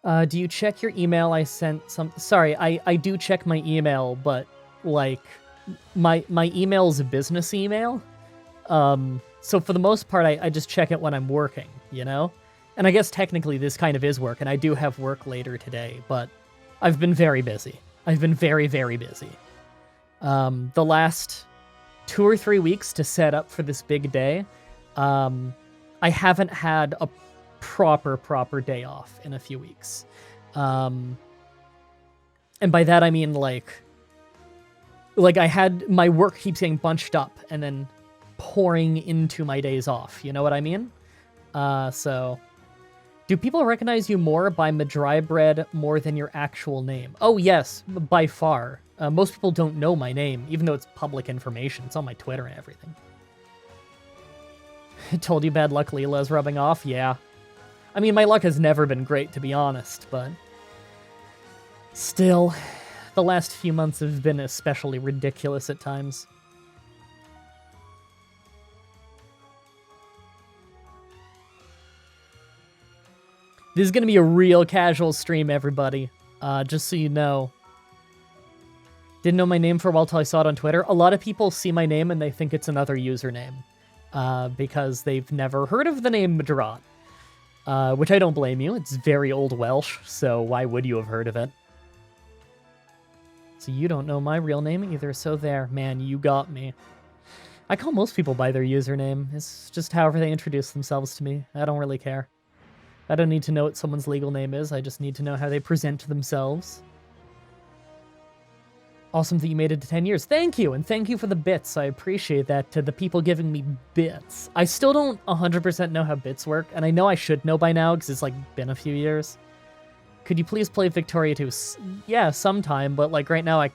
Do you check your email? I sent some... Sorry, I do check my email, but, like, my email is a business email. So for the most part, I just check it when I'm working, you know? And I guess technically this kind of is work, and I do have work later today, but I've been very busy. I've been very, very busy. The last 2 or 3 weeks to set up for this big day, I haven't had a proper day off in a few weeks. And by that I mean like I had my work keeps getting bunched up and then pouring into my days off. You know what I mean? So do people recognize you more by Mah-Dry-Bread more than your actual name? Oh yes, by far. Most people don't know my name, even though it's public information. It's on my Twitter and everything. Told you bad luck Leela's rubbing off? Yeah. I mean, my luck has never been great, to be honest, but still, the last few months have been especially ridiculous at times. This is going to be a real casual stream, everybody, just so you know. Didn't know my name for a while till I saw it on Twitter. A lot of people see my name and they think it's another username, because they've never heard of the name Madrat. Which I don't blame you. It's very old Welsh, so why would you have heard of it? So you don't know my real name either, so there. Man, you got me. I call most people by their username. It's just however they introduce themselves to me. I don't really care. I don't need to know what someone's legal name is. I just need to know how they present themselves. Awesome that you made it to 10 years. Thank you, and thank you for the bits. I appreciate that, to the people giving me bits. I still don't 100% know how bits work, and I know I should know by now, because it's, like, been a few years. Could you please play Victoria 2? Yeah, sometime, but, like, right now I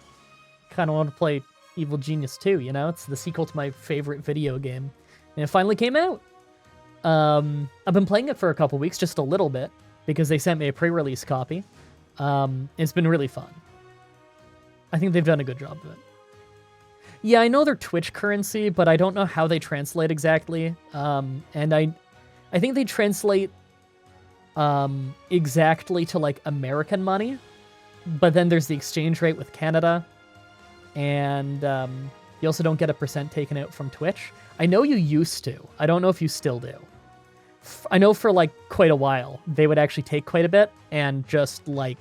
kind of want to play Evil Genius 2, you know? It's the sequel to my favorite video game. And it finally came out. I've been playing it for a couple weeks, just a little bit, because they sent me a pre-release copy. It's been really fun. I think they've done a good job of it. Yeah, I know they're Twitch currency, but I don't know how they translate exactly. And I think they translate exactly to, like, American money. But then there's the exchange rate with Canada. And you also don't get a percent taken out from Twitch. I know you used to. I don't know if you still do. I know for, like, quite a while, they would actually take quite a bit and just, like,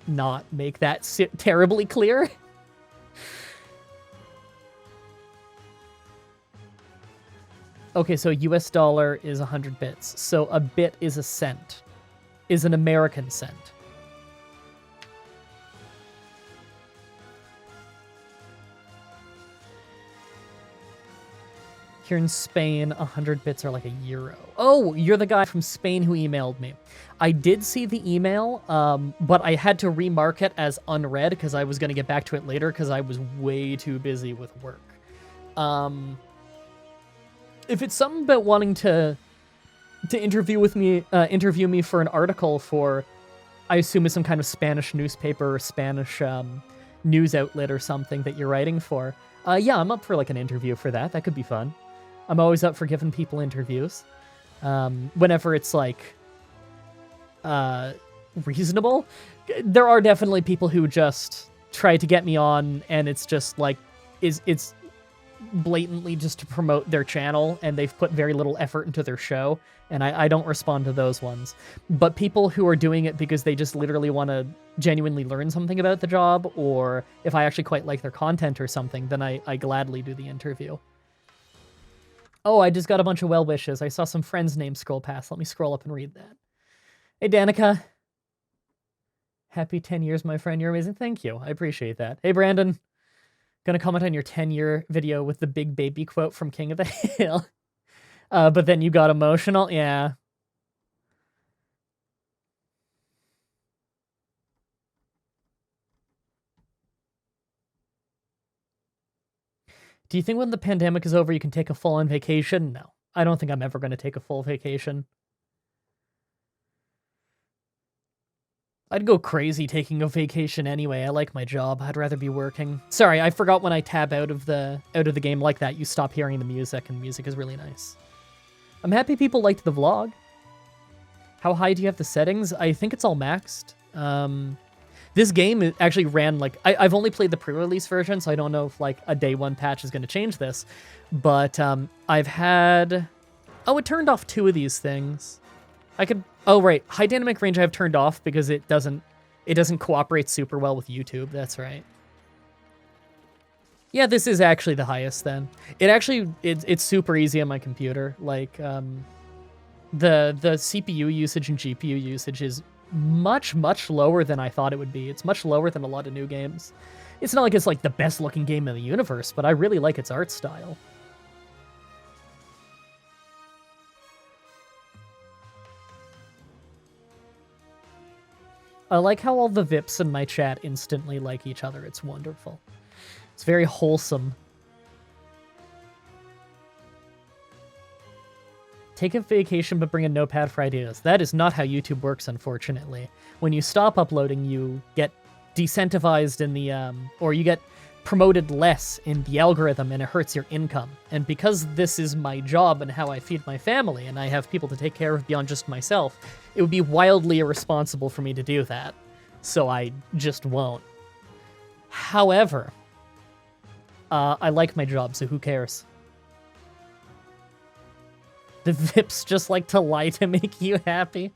not make that terribly clear. Okay, so US dollar is 100 bits. So a bit is a cent. Is an American cent. Here in Spain, 100 bits are like a euro. Oh, you're the guy from Spain who emailed me. I did see the email, but I had to remark it as unread because I was going to get back to it later because I was way too busy with work. If it's something about wanting to interview me for an article for, I assume it's some kind of Spanish newspaper or Spanish news outlet or something that you're writing for, yeah, I'm up for like an interview for that. That could be fun. I'm always up for giving people interviews. Whenever it's like reasonable. There are definitely people who just try to get me on and it's just like it's blatantly just to promote their channel and they've put very little effort into their show, and I don't respond to those ones. But people who are doing it because they just literally want to genuinely learn something about the job, or if I actually quite like their content or something, then I gladly do the interview. Oh, I just got a bunch of well wishes. I saw some friends' names scroll past. Let me scroll up and read that. Hey, Danica. Happy 10 years, my friend. You're amazing. Thank you. I appreciate that. Hey, Brandon. Gonna comment on your 10-year video with the big baby quote from King of the Hill. But then you got emotional. Yeah. Do you think when the pandemic is over, you can take a full-on vacation? No. I don't think I'm ever going to take a full vacation. I'd go crazy taking a vacation anyway. I like my job. I'd rather be working. Sorry, I forgot when I tab out of the game like that, you stop hearing the music, and music is really nice. I'm happy people liked the vlog. How high do you have the settings? I think it's all maxed. This game actually ran like... I've only played the pre-release version, so I don't know if like a day one patch is going to change this. But I've had... Oh, it turned off 2 of these things. I could... Oh, right. High dynamic range I have turned off because it doesn't cooperate super well with YouTube. That's right. Yeah, this is actually the highest then. It's super easy on my computer. Like, the CPU usage and GPU usage is much, much lower than I thought it would be. It's much lower than a lot of new games. It's not like it's like the best looking game in the universe, but I really like its art style. I like how all the VIPs in my chat instantly like each other. It's wonderful. It's very wholesome. Take a vacation, but bring a notepad for ideas. That is not how YouTube works, unfortunately. When you stop uploading, you get decentivized in the, or you get promoted less in the algorithm, and it hurts your income. And because this is my job and how I feed my family, and I have people to take care of beyond just myself, it would be wildly irresponsible for me to do that. So I just won't. However, I like my job, so who cares? The VIPs just like to lie to make you happy.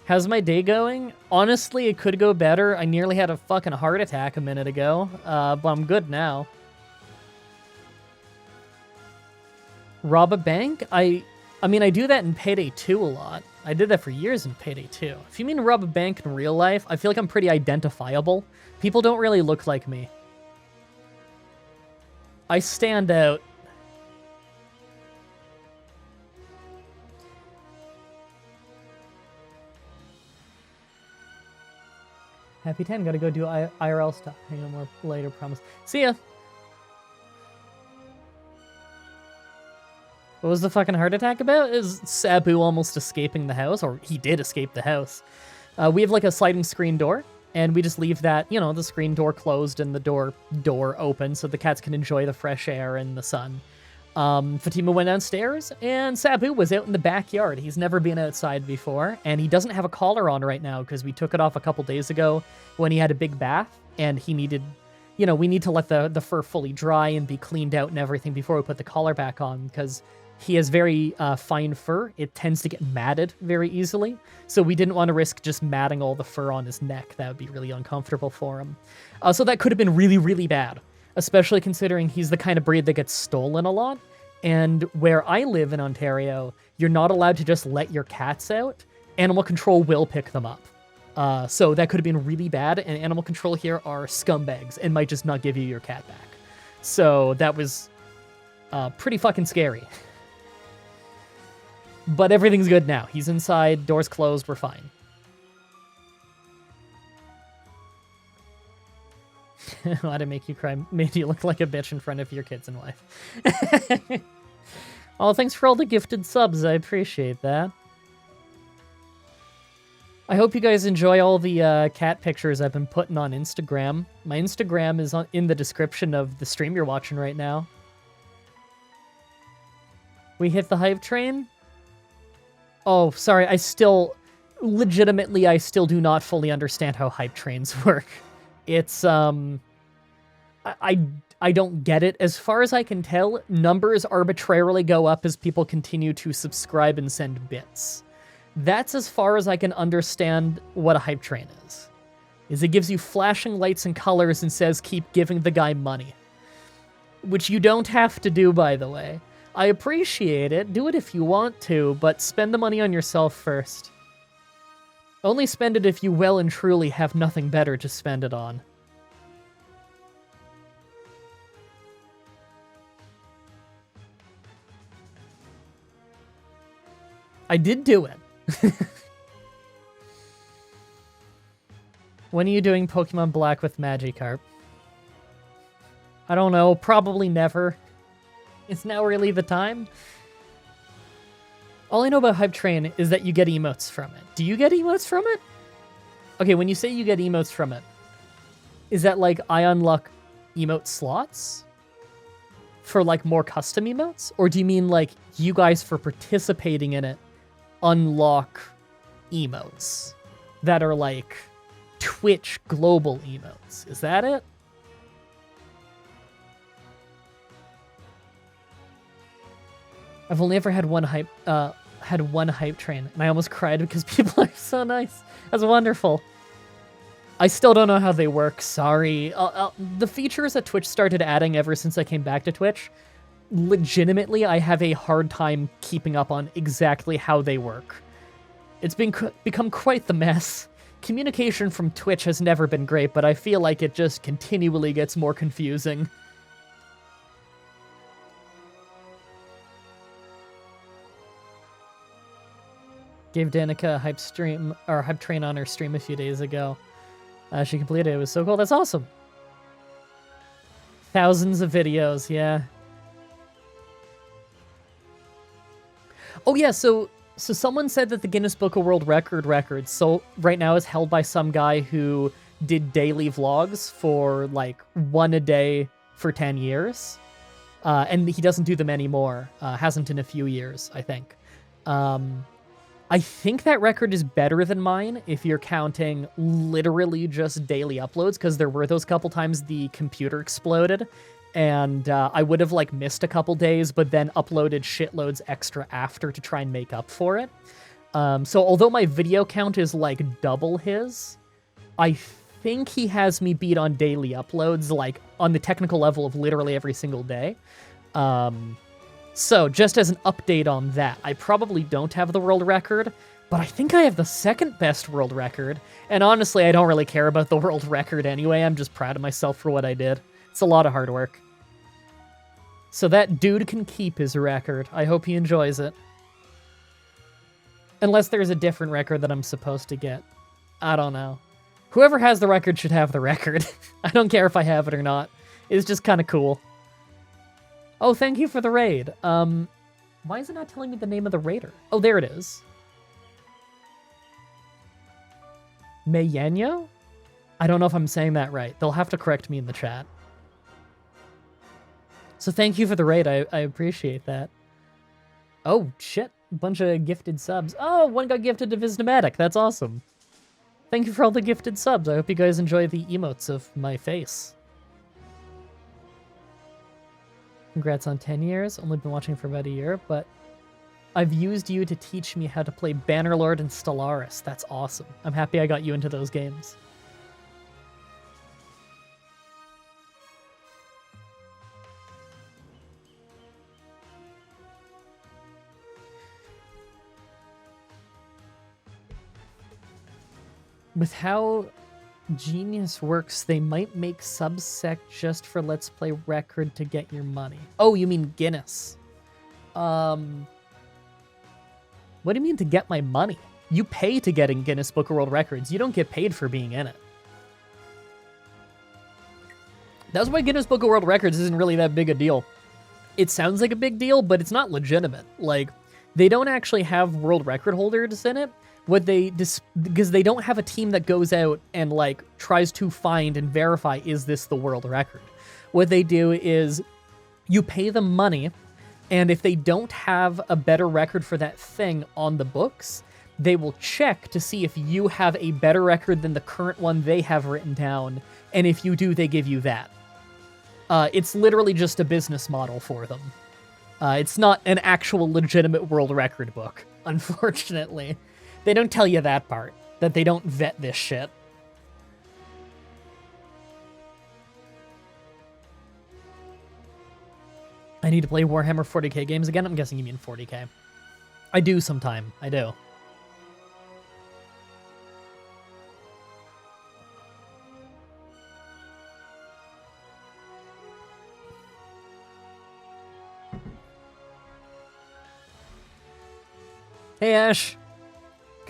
How's my day going? Honestly, it could go better. I nearly had a fucking heart attack a minute ago, but I'm good now. Rob a bank? I mean, I do that in Payday 2 a lot. I did that for years in Payday 2. If you mean rob a bank in real life, I feel like I'm pretty identifiable. People don't really look like me. I stand out. Happy 10, gotta go do IRL stuff. Hang on more later, promise. See ya! What was the fucking heart attack about? Is Sabu almost escaping the house? Or he did escape the house. We have like a sliding screen door, and we just leave that, you know, the screen door closed and the door open so the cats can enjoy the fresh air and the sun. Fatima went downstairs, and Sabu was out in the backyard. He's never been outside before, and he doesn't have a collar on right now because we took it off a couple days ago when he had a big bath, and he needed, you know, we need to let the fur fully dry and be cleaned out and everything before we put the collar back on because he has very fine fur. It tends to get matted very easily, so we didn't want to risk just matting all the fur on his neck. That would be really uncomfortable for him. So that could have been really, really bad. Especially considering he's the kind of breed that gets stolen a lot. And where I live in Ontario, you're not allowed to just let your cats out. Animal control will pick them up. So that could have been really bad, and animal control here are scumbags and might just not give you your cat back. So that was pretty fucking scary. But everything's good now. He's inside, doors closed, we're fine. Why'd I make you cry? Made you look like a bitch in front of your kids and wife. Oh, thanks for all the gifted subs. I appreciate that. I hope you guys enjoy all the cat pictures I've been putting on Instagram. My Instagram is in the description of the stream you're watching right now. We hit the hype train? Oh, sorry. I still do not fully understand how hype trains work. It's, I don't get it. As far as I can tell, numbers arbitrarily go up as people continue to subscribe and send bits. That's as far as I can understand what a hype train is it gives you flashing lights and colors and says keep giving the guy money. Which you don't have to do, by the way. I appreciate it. Do it if you want to, but spend the money on yourself first. Only spend it if you well and truly have nothing better to spend it on. I did do it. When are you doing Pokemon Black with Magikarp? I don't know, probably never. It's now really the time. All I know about Hype Train is that you get emotes from it. Do you get emotes from it? Okay, when you say you get emotes from it, is that like I unlock emote slots for like more custom emotes? Or do you mean like you guys for participating in it unlock emotes that are like Twitch global emotes. Is that it? I've only ever had one hype train, and I almost cried because people are so nice. That's wonderful. I still don't know how they work. Sorry. The features that Twitch started adding ever since I came back to Twitch, legitimately, I have a hard time keeping up on exactly how they work. It's become quite the mess. Communication from Twitch has never been great, but I feel like it just continually gets more confusing. Gave Danica a hype train on her stream a few days ago. She completed it. It was so cool. That's awesome. Thousands of videos, yeah. Oh yeah, so someone said that the Guinness Book of World Record right now is held by some guy who did daily vlogs for like one a day for 10 years. And he doesn't do them anymore. Hasn't in a few years, I think. I think that record is better than mine if you're counting literally just daily uploads, because there were those couple times the computer exploded, and I would have like missed a couple days, but then uploaded shitloads extra after to try and make up for it. So although my video count is like double his, I think he has me beat on daily uploads, like on the technical level of literally every single day. So, just as an update on that, I probably don't have the world record, but I think I have the second best world record, and honestly, I don't really care about the world record anyway. I'm just proud of myself for what I did. It's a lot of hard work. So that dude can keep his record. I hope he enjoys it. Unless there's a different record that I'm supposed to get. I don't know. Whoever has the record should have the record. I don't care if I have it or not. It's just kind of cool. Oh, thank you for the raid. Why is it not telling me the name of the raider? Oh, there it is. Mayenyo? I don't know if I'm saying that right. They'll have to correct me in the chat. So thank you for the raid. I appreciate that. Oh, shit. A bunch of gifted subs. Oh, one got gifted to Visnomatic. That's awesome. Thank you for all the gifted subs. I hope you guys enjoy the emotes of my face. Congrats on 10 years. Only been watching for about a year, but I've used you to teach me how to play Bannerlord and Stellaris. That's awesome. I'm happy I got you into those games. With how Genius works, they might make Subsec just for Let's Play record to get your money. Oh, you mean Guinness. What do you mean to get my money? You pay to get in Guinness Book of World Records. You don't get paid for being in it. That's why Guinness Book of World Records isn't really that big a deal. It sounds like a big deal, but it's not legitimate. Like, they don't actually have world record holders in it. Because they don't have a team that goes out and like tries to find and verify, is this the world record? What they do is you pay them money, and if they don't have a better record for that thing on the books, they will check to see if you have a better record than the current one they have written down, and if you do, they give you that. It's literally just a business model for them. It's not an actual legitimate world record book, unfortunately. They don't tell you that part, that they don't vet this shit. I need to play Warhammer 40k games again? I'm guessing you mean 40k. I do sometime. I do. Hey, Ash.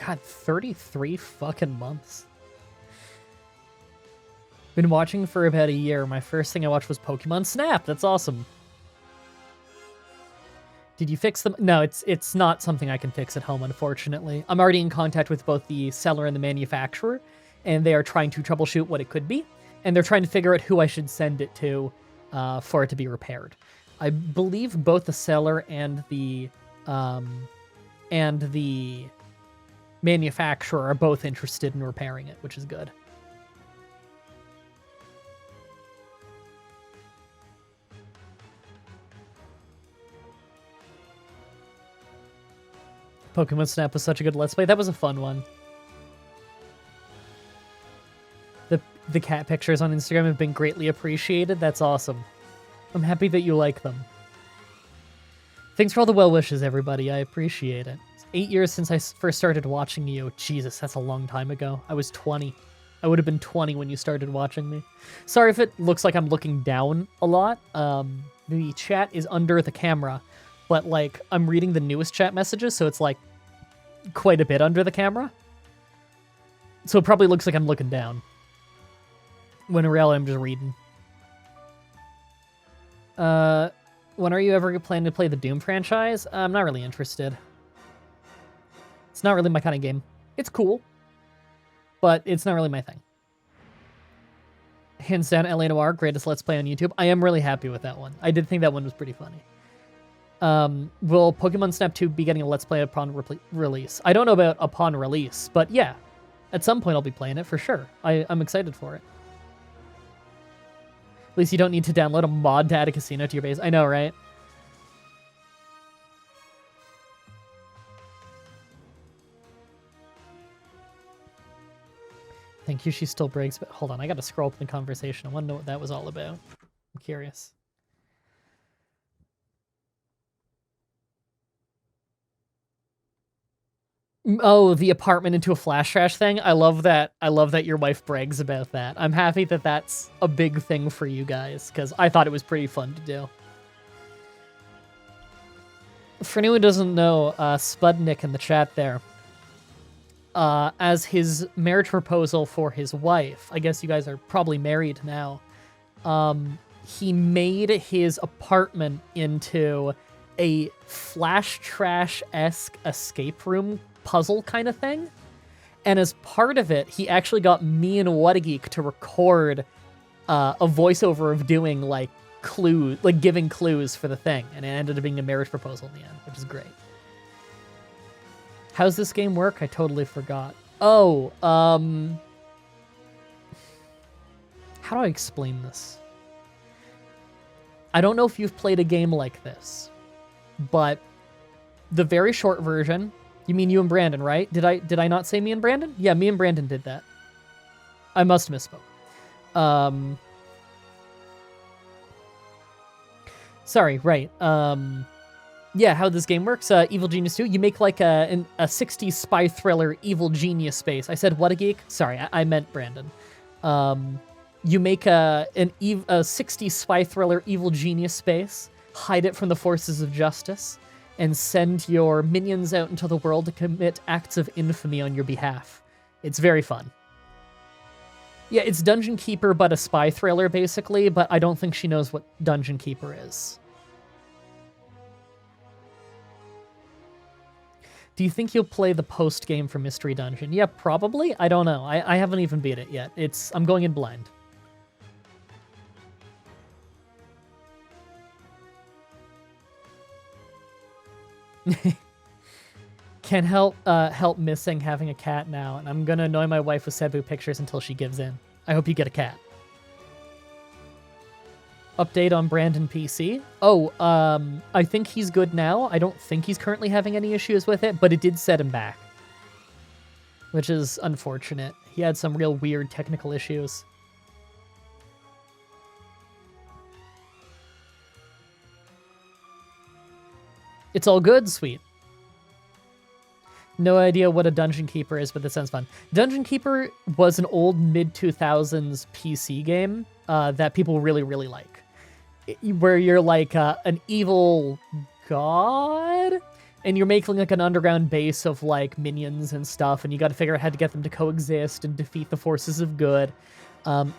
God, 33 fucking months. Been watching for about a year. My first thing I watched was Pokemon Snap. That's awesome. Did you fix them? No, it's not something I can fix at home, unfortunately. I'm already in contact with both the seller and the manufacturer, and they are trying to troubleshoot what it could be, and they're trying to figure out who I should send it to for it to be repaired. I believe both the seller and the and the manufacturer are both interested in repairing it, which is good. Pokemon Snap was such a good Let's Play. That was a fun one. The cat pictures on Instagram have been greatly appreciated. That's awesome. I'm happy that you like them. Thanks for all the well wishes, everybody. I appreciate it. It's 8 years since I first started watching you. Jesus, that's a long time ago. I was 20. I would have been 20 when you started watching me. Sorry if it looks like I'm looking down a lot. The chat is under the camera, but like I'm reading the newest chat messages, so it's like quite a bit under the camera. So it probably looks like I'm looking down. When in reality, I'm just reading. When are you ever planning to play the Doom franchise? I'm not really interested. It's not really my kind of game. It's cool, but it's not really my thing. Hands down, LA Noire, greatest Let's Play on YouTube. I am really happy with that one. I did think that one was pretty funny. Will Pokemon Snap 2 be getting a Let's Play upon release? I don't know about upon release, but yeah. At some point I'll be playing it for sure. I'm excited for it. At least you don't need to download a mod to add a casino to your base. I know, right? Thank you, she still breaks, but hold on, I gotta scroll up the conversation. I wanna know what that was all about. I'm curious. Oh, the apartment into a flash trash thing. I love that. I love that your wife brags about that. I'm happy that that's a big thing for you guys, because I thought it was pretty fun to do. For anyone who doesn't know, Spudnik in the chat there, as his marriage proposal for his wife, I guess you guys are probably married now, he made his apartment into a flash trash-esque escape room puzzle kind of thing. And as part of it, he actually got me and Whatageek to record a voiceover of doing like clues, like giving clues for the thing. And it ended up being a marriage proposal in the end, which is great. How's this game work? I totally forgot. Oh, how do I explain this? I don't know if you've played a game like this, but the very short version. You mean you and Brandon, right? Did I not say me and Brandon? Yeah, me and Brandon did that. I must have misspoke. Sorry, right. Yeah, how this game works, Evil Genius 2, you make like a 60s spy thriller Evil Genius space. I said what a geek? Sorry, I meant Brandon. You make a 60s spy thriller Evil Genius space, hide it from the forces of justice, and send your minions out into the world to commit acts of infamy on your behalf. It's very fun. Yeah, it's Dungeon Keeper, but a spy thriller, basically, but I don't think she knows what Dungeon Keeper is. Do you think you'll play the post-game for Mystery Dungeon? Yeah, probably. I don't know. I haven't even beat it yet. I'm going in blind. Can't help missing having a cat now, and I'm gonna annoy my wife with Cebu pictures until she gives in. I hope you get a cat. Update on Brandon PC. Oh, I think he's good now. I don't think he's currently having any issues with it, but it did set him back, which is unfortunate. He had some real weird technical issues. It's all good, sweet. No idea what a Dungeon Keeper is, but that sounds fun. Dungeon Keeper was an old mid-2000s PC game that people really, really like. Where you're like an evil god, and you're making like an underground base of like minions and stuff, and you got to figure out how to get them to coexist and defeat the forces of good.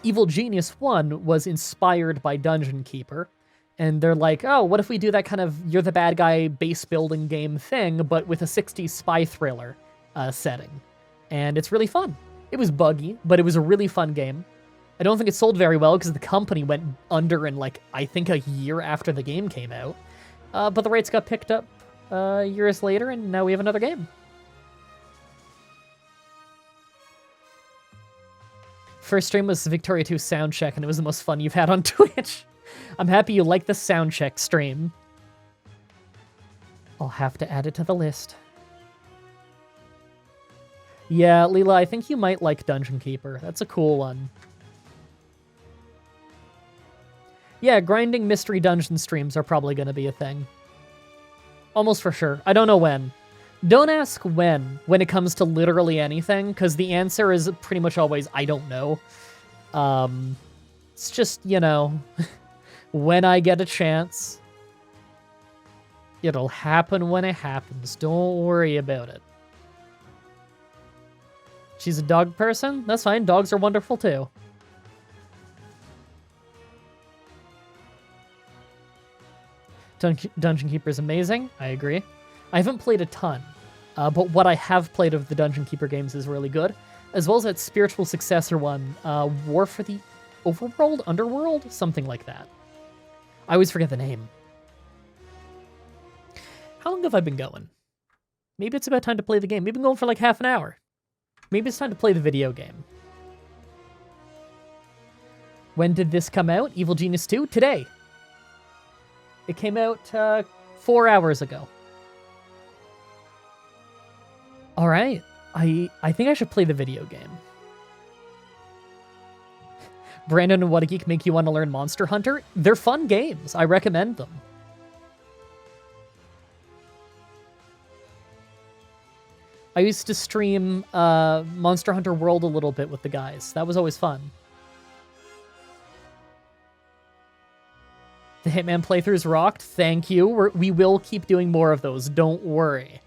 Evil Genius 1 was inspired by Dungeon Keeper. And they're like, oh, what if we do that kind of you're the bad guy base building game thing, but with a 60s spy thriller setting. And it's really fun. It was buggy, but it was a really fun game. I don't think it sold very well because the company went under in like, I think a year after the game came out. But the rights got picked up years later, and now we have another game. First stream was Victoria 2 soundcheck, and it was the most fun you've had on Twitch. I'm happy you like the soundcheck stream. I'll have to add it to the list. Yeah, Leela, I think you might like Dungeon Keeper. That's a cool one. Yeah, grinding mystery dungeon streams are probably going to be a thing. Almost for sure. I don't know when. Don't ask when it comes to literally anything, because the answer is pretty much always, I don't know. It's just, you know, when I get a chance. It'll happen when it happens. Don't worry about it. She's a dog person? That's fine. Dogs are wonderful too. Dungeon Keeper is amazing. I agree. I haven't played a ton, but what I have played of the Dungeon Keeper games is really good, as well as that spiritual successor one, War for the Overworld? Underworld? Something like that. I always forget the name. How long have I been going? Maybe it's about time to play the game. We've been going for like half an hour. Maybe it's time to play the video game. When did this come out? Evil Genius 2? Today. It came out 4 hours ago. All right. I think I should play the video game. Brandon and What a Geek make you want to learn Monster Hunter? They're fun games. I recommend them. I used to stream Monster Hunter World a little bit with the guys. That was always fun. The Hitman playthroughs rocked. Thank you. We will keep doing more of those. Don't worry.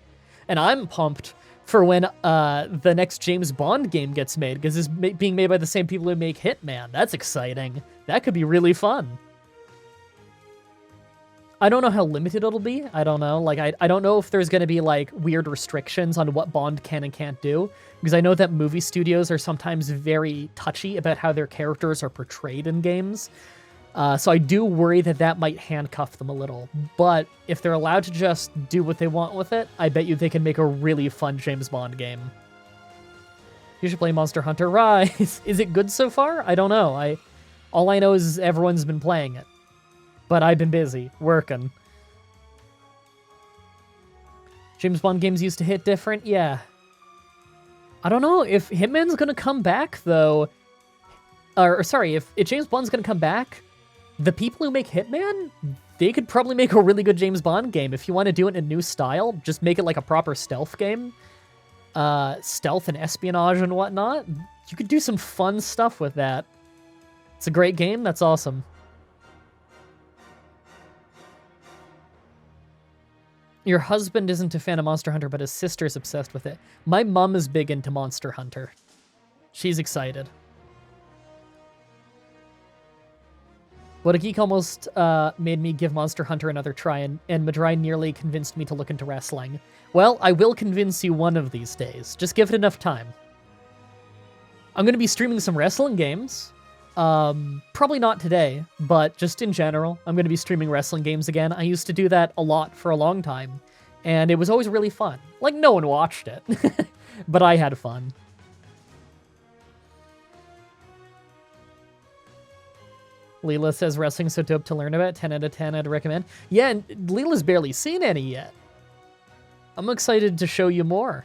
And I'm pumped for when the next James Bond game gets made, because it's being made by the same people who make Hitman. That's exciting. That could be really fun. I don't know how limited it'll be. I don't know. Like, I don't know if there's going to be, like, weird restrictions on what Bond can and can't do, because I know that movie studios are sometimes very touchy about how their characters are portrayed in games. So I do worry that that might handcuff them a little. But if they're allowed to just do what they want with it, I bet you they can make a really fun James Bond game. You should play Monster Hunter Rise. Is it good so far? I don't know. All I know is everyone's been playing it. But I've been busy, working. James Bond games used to hit different? Yeah. I don't know if Hitman's gonna come back, though. Or sorry, if James Bond's gonna come back, the people who make Hitman, they could probably make a really good James Bond game. If you want to do it in a new style, just make it like a proper stealth game. Stealth and espionage and whatnot. You could do some fun stuff with that. It's a great game. That's awesome. Your husband isn't a fan of Monster Hunter, but his sister's obsessed with it. My mom is big into Monster Hunter. She's excited. What a Geek almost made me give Monster Hunter another try, and Mah-Dry nearly convinced me to look into wrestling. Well, I will convince you one of these days. Just give it enough time. I'm going to be streaming some wrestling games. Probably not today, but just in general, I'm going to be streaming wrestling games again. I used to do that a lot for a long time, and it was always really fun. Like, no one watched it, but I had fun. Leela says wrestling's so dope to learn about. 10 out of 10, I'd recommend. Yeah, and Leela's barely seen any yet. I'm excited to show you more.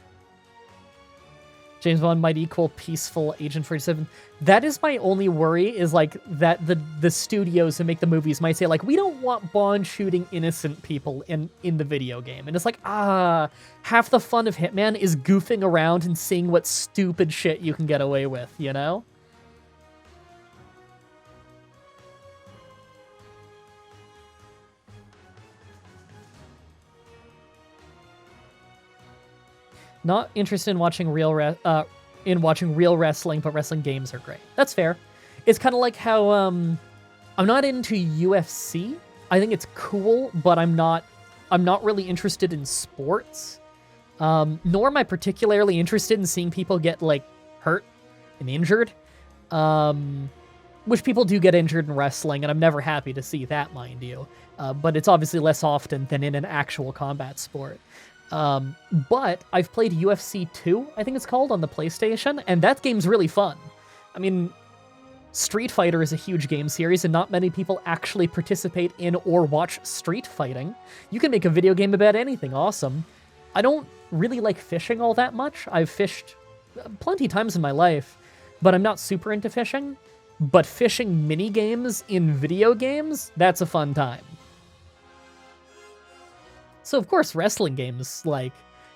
James Bond might equal peaceful Agent 47. That is my only worry, is like that the studios who make the movies might say like, we don't want Bond shooting innocent people in the video game. And it's like, half the fun of Hitman is goofing around and seeing what stupid shit you can get away with, you know? Not interested in watching real wrestling, but wrestling games are great. That's fair. It's kind of like how I'm not into UFC. I think it's cool, but I'm not really interested in sports. Nor am I particularly interested in seeing people get like hurt and injured. which people do get injured in wrestling, and I'm never happy to see that, mind you. But it's obviously less often than in an actual combat sport. But I've played UFC 2, I think it's called, on the PlayStation, and that game's really fun. I mean, Street Fighter is a huge game series, and not many people actually participate in or watch street fighting. You can make a video game about anything, awesome. I don't really like fishing all that much. I've fished plenty times in my life, but I'm not super into fishing. But fishing mini-games in video games, that's a fun time. So of course, wrestling games, like,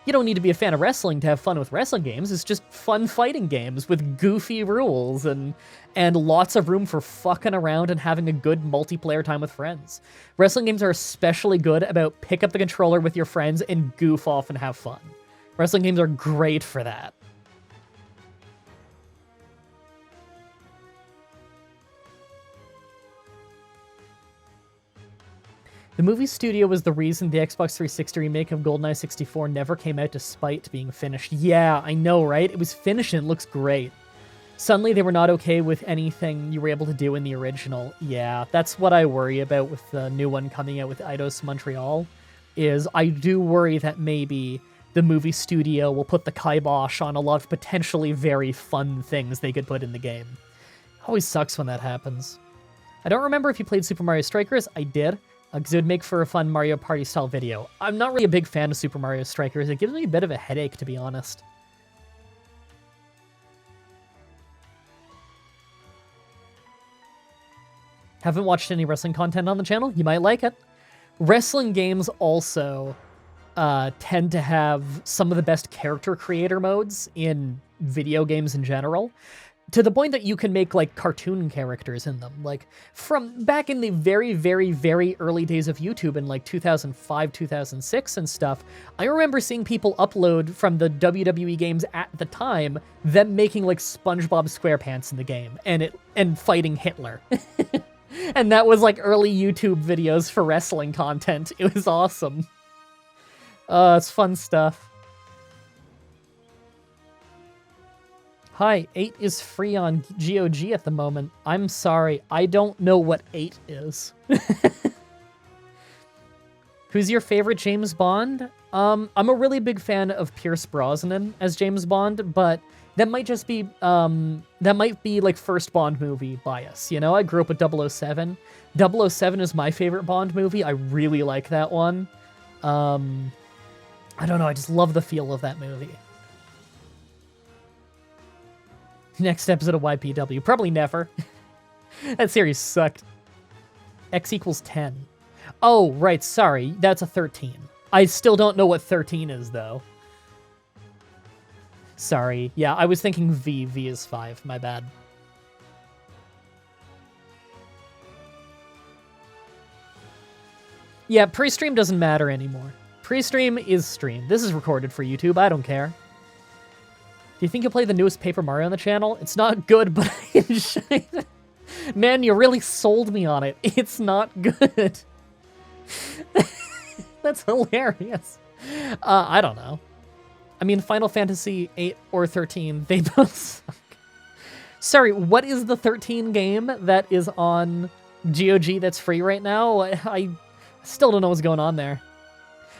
you don't need to be a fan of wrestling to have fun with wrestling games. It's just fun fighting games with goofy rules and lots of room for fucking around and having a good multiplayer time with friends. Wrestling games are especially good about pick up the controller with your friends and goof off and have fun. Wrestling games are great for that. The movie studio was the reason the Xbox 360 remake of GoldenEye 64 never came out despite being finished. Yeah, I know, right? It was finished and it looks great. Suddenly they were not okay with anything you were able to do in the original. Yeah, that's what I worry about with the new one coming out with Eidos Montreal, is I do worry that maybe the movie studio will put the kibosh on a lot of potentially very fun things they could put in the game. Always sucks when that happens. I don't remember if you played Super Mario Strikers. I did. Because it would make for a fun Mario Party-style video. I'm not really a big fan of Super Mario Strikers. It gives me a bit of a headache, to be honest. Haven't watched any wrestling content on the channel? You might like it. Wrestling games also tend to have some of the best character creator modes in video games in general. To the point that you can make, like, cartoon characters in them. Like, from back in the very, very, very early days of YouTube in, like, 2005, 2006 and stuff, I remember seeing people upload from the WWE games at the time, them making, like, SpongeBob SquarePants in the game, and fighting Hitler. And that was, like, early YouTube videos for wrestling content. It was awesome. It's fun stuff. Hi, 8 is free on GOG at the moment. I'm sorry, I don't know what 8 is. Who's your favorite James Bond? I'm a really big fan of Pierce Brosnan as James Bond, but that might just be, like first Bond movie bias, you know? I grew up with 007. 007 is my favorite Bond movie. I really like that one. I don't know, I just love the feel of that movie. Next episode of YPW. Probably never. That series sucked. X equals 10. Oh, right, sorry. That's a 13. I still don't know what 13 is, though. Sorry. Yeah, I was thinking V. V is 5. My bad. Yeah, pre-stream doesn't matter anymore. Pre-stream is stream. This is recorded for YouTube. I don't care. Do you think you'll play the newest Paper Mario on the channel? It's not good, but I enjoy it. Man, you really sold me on it. It's not good. That's hilarious. I don't know. I mean, Final Fantasy 8 or 13, they both suck. Sorry, what is the 13 game that is on GOG that's free right now? I still don't know what's going on there.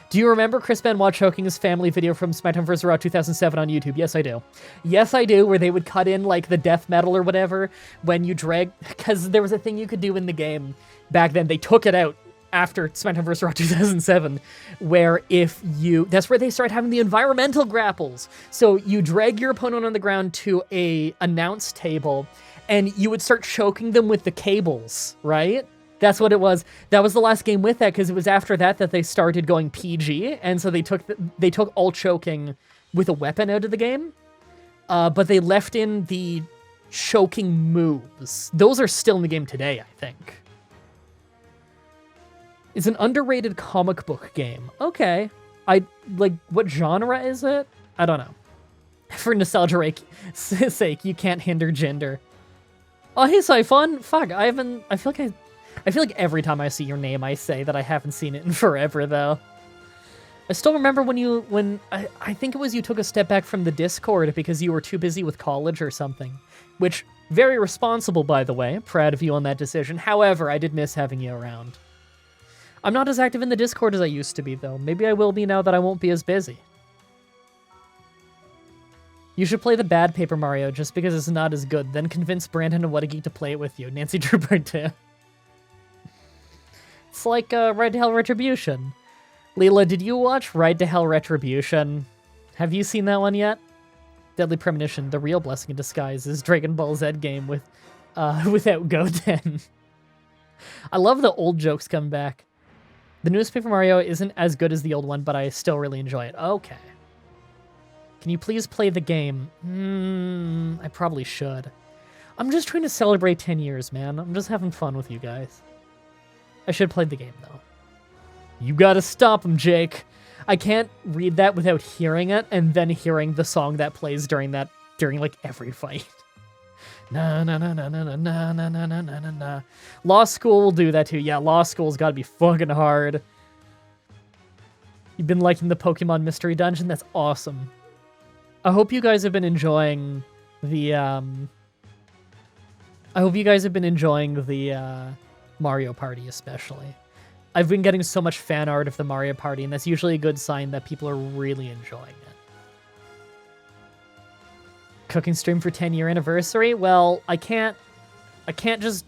Do you remember Chris Benoit choking his family video from SmackDown vs. Raw 2007 on YouTube? Yes, I do. Yes, I do, where they would cut in, like, the death metal or whatever when you drag... Because there was a thing you could do in the game back then. They took it out after SmackDown vs. Raw 2007, where if you... That's where they started having the environmental grapples. So you drag your opponent on the ground to a announce table, and you would start choking them with the cables, right? That's what it was. That was the last game with that, because it was after that that they started going PG, and so they took all choking with a weapon out of the game, but they left in the choking moves. Those are still in the game today, I think. It's an underrated comic book game. Okay. What genre is it? I don't know. For nostalgia sake, you can't hinder gender. Oh, hey, Siphon. Fuck, I feel like every time I see your name, I say that I haven't seen it in forever, though. I still remember when I think it was you took a step back from the Discord because you were too busy with college or something, which, very responsible, by the way. Proud of you on that decision. However, I did miss having you around. I'm not as active in the Discord as I used to be, though. Maybe I will be now that I won't be as busy. You should play the bad Paper Mario just because it's not as good. Then convince Brandon and What a Geek to play it with you. Nancy Trooper 2. It's like Ride to Hell Retribution. Leela, did you watch Ride to Hell Retribution? Have you seen that one yet? Deadly Premonition, the real blessing in disguise is Dragon Ball Z game with, without Goten. I love the old jokes coming back. The newest Paper Mario isn't as good as the old one, but I still really enjoy it. Okay. Can you please play the game? I probably should. I'm just trying to celebrate 10 years, man. I'm just having fun with you guys. I should play the game, though. You gotta stop him, Jake. I can't read that without hearing it and then hearing the song that plays during like every fight. Na na na na na na na na na na na na. Law School will do that too. Yeah, Law School's gotta be fucking hard. You've been liking the Pokemon Mystery Dungeon? That's awesome. I hope you guys have been enjoying the Mario Party especially. I've been getting so much fan art of the Mario Party, and that's usually a good sign that people are really enjoying it. Cooking stream for 10-year anniversary? Well, I can't just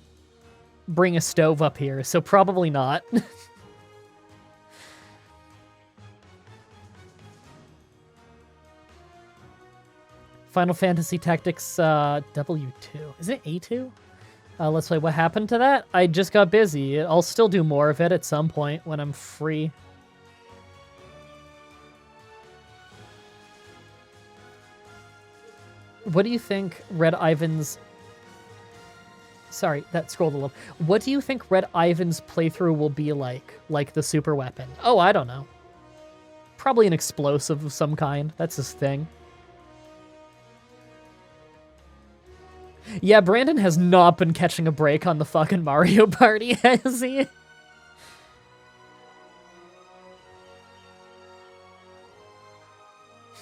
bring a stove up here, so probably not. Final Fantasy Tactics W2. Is it A2? Let's play. What happened to that? I just got busy. I'll still do more of it at some point when I'm free. What do you think Red Ivan's... Sorry, that scrolled a little. What do you think Red Ivan's playthrough will be like the super weapon? Oh, I don't know. Probably an explosive of some kind. That's his thing. Yeah, Brandon has not been catching a break on the fucking Mario Party, has he?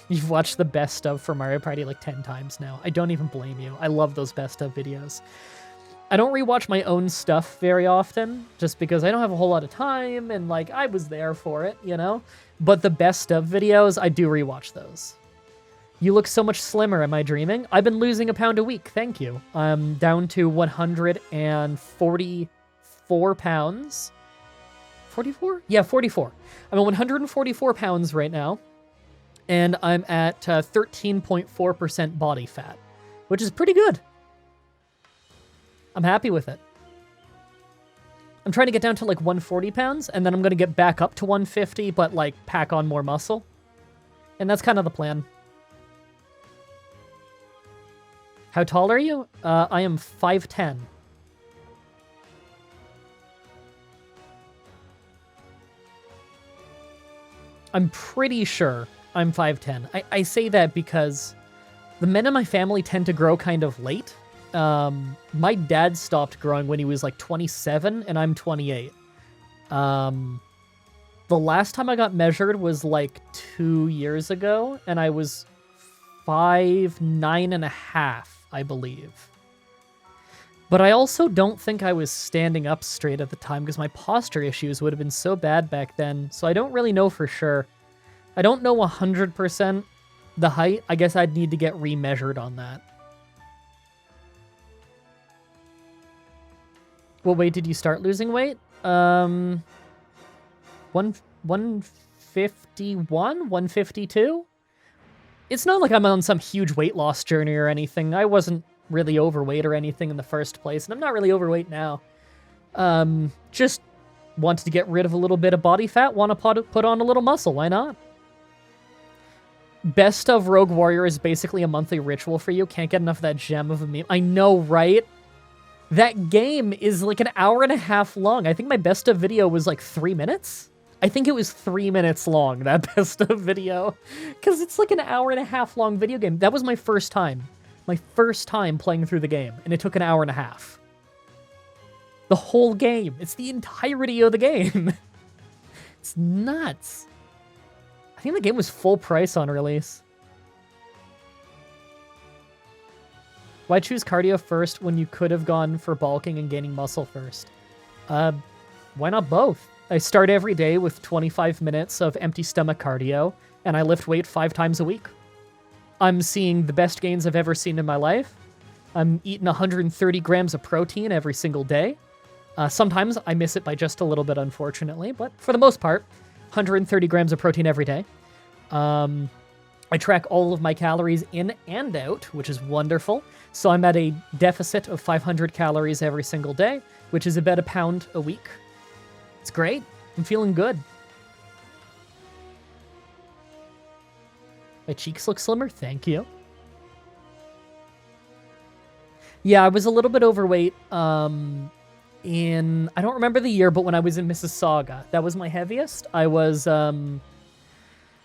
You've watched the best of for Mario Party like 10 times now. I don't even blame you. I love those best of videos. I don't rewatch my own stuff very often, just because I don't have a whole lot of time, and like, I was there for it, you know? But the best of videos, I do rewatch those. You look so much slimmer, am I dreaming? I've been losing a pound a week, thank you. I'm down to 144 pounds. 44? Yeah, 44. I'm at 144 pounds right now, and I'm at 13.4% body fat, which is pretty good. I'm happy with it. I'm trying to get down to like 140 pounds, and then I'm going to get back up to 150, but like pack on more muscle. And that's kind of the plan. How tall are you? I am 5'10". I'm pretty sure I'm 5'10". I say that because the men in my family tend to grow kind of late. My dad stopped growing when he was like 27, and I'm 28. The last time I got measured was like 2 years ago, and I was 5'9.5", I believe. But I also don't think I was standing up straight at the time because my posture issues would have been so bad back then, so I don't really know for sure. I don't know 100% the height. I guess I'd need to get remeasured on that. What weight did you start losing weight? 151? 152? It's not like I'm on some huge weight loss journey or anything. I wasn't really overweight or anything in the first place, and I'm not really overweight now. Just wanted to get rid of a little bit of body fat, want to put on a little muscle, why not? Best of Rogue Warrior is basically a monthly ritual for you. Can't get enough of that gem of a meme. I know, right? That game is like an hour and a half long. I think my best of video was like 3 minutes. I think it was 3 minutes long, that best of video. Because it's like an hour and a half long video game. That was my first time. My first time playing through the game. And it took an hour and a half. The whole game. It's the entirety of the game. It's nuts. think the game was full price on release. Why choose cardio first when you could have gone for bulking and gaining muscle first? Why not both? I start every day with 25 minutes of empty stomach cardio, and I lift weight 5 times a week. I'm seeing the best gains I've ever seen in my life. I'm eating 130 grams of protein every single day. Sometimes I miss it by just a little bit, unfortunately, but for the most part, 130 grams of protein every day. I track all of my calories in and out, which is wonderful. So I'm at a deficit of 500 calories every single day, which is about a pound a week. It's great. I'm feeling good. My cheeks look slimmer. Thank you. Yeah, I was a little bit overweight I don't remember the year, but when I was in Mississauga, that was my heaviest. I was, I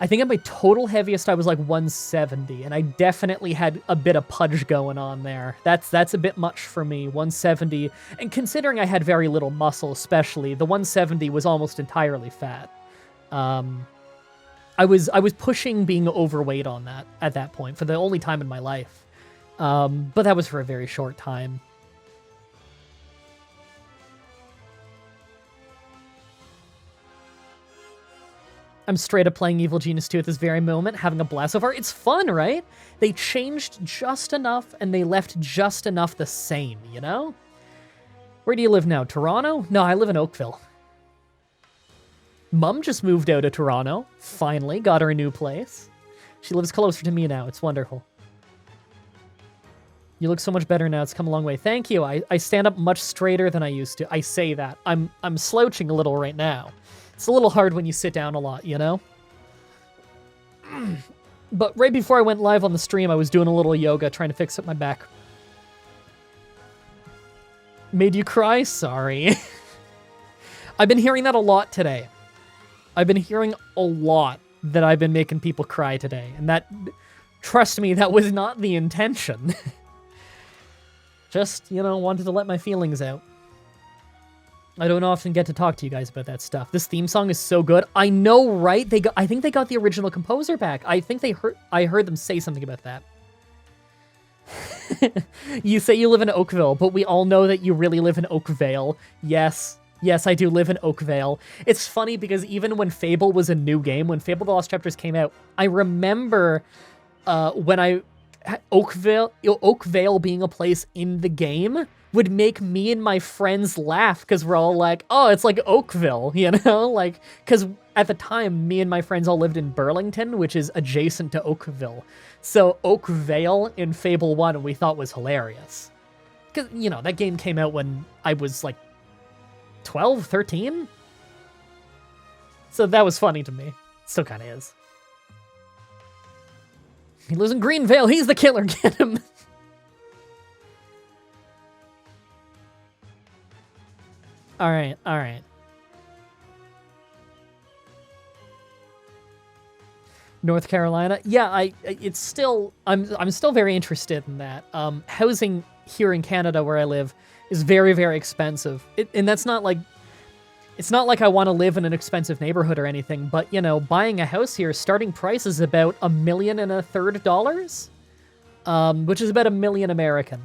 think at my total heaviest, I was like 170, and I definitely had a bit of pudge going on there. That's a bit much for me, 170. And considering I had very little muscle, especially, the 170 was almost entirely fat. I was pushing being overweight on that at that point for the only time in my life. But that was for a very short time. I'm straight up playing Evil Genius 2 at this very moment, having a blast so far. It's fun, right? They changed just enough, and they left just enough the same, you know? Where do you live now? Toronto? No, I live in Oakville. Mum just moved out of Toronto. Finally, got her a new place. She lives closer to me now. It's wonderful. You look so much better now. It's come a long way. Thank you. I stand up much straighter than I used to. I say that. I'm slouching a little right now. It's a little hard when you sit down a lot, you know? But right before I went live on the stream, I was doing a little yoga, trying to fix up my back. Made you cry? Sorry. I've been hearing that a lot today. I've been hearing a lot that I've been making people cry today. And that, trust me, that was not the intention. Just, you know, wanted to let my feelings out. I don't often get to talk to you guys about that stuff. This theme song is so good. I know, right? I think they got the original composer back. I think I heard them say something about that. You say you live in Oakville, but we all know that you really live in Oakvale. Yes, I do live in Oakvale. It's funny because even when Fable was a new game, when Fable The Lost Chapters came out, I remember when Oakvale being a place in the game would make me and my friends laugh because we're all like, oh, it's like Oakville, you know? Like, because at the time, me and my friends all lived in Burlington, which is adjacent to Oakville. So Oakvale in Fable 1 we thought was hilarious. Because, you know, that game came out when I was like 12, 13? So that was funny to me. Still kind of is. He lives in Greenvale. He's the killer. Get him. All right. North Carolina. Yeah, it's still, I'm still very interested in that. Housing here in Canada where I live is very, very expensive. And that's not like, it's not like I want to live in an expensive neighborhood or anything, but, you know, buying a house here, starting price is about $1.33 million, which is about $1 million American.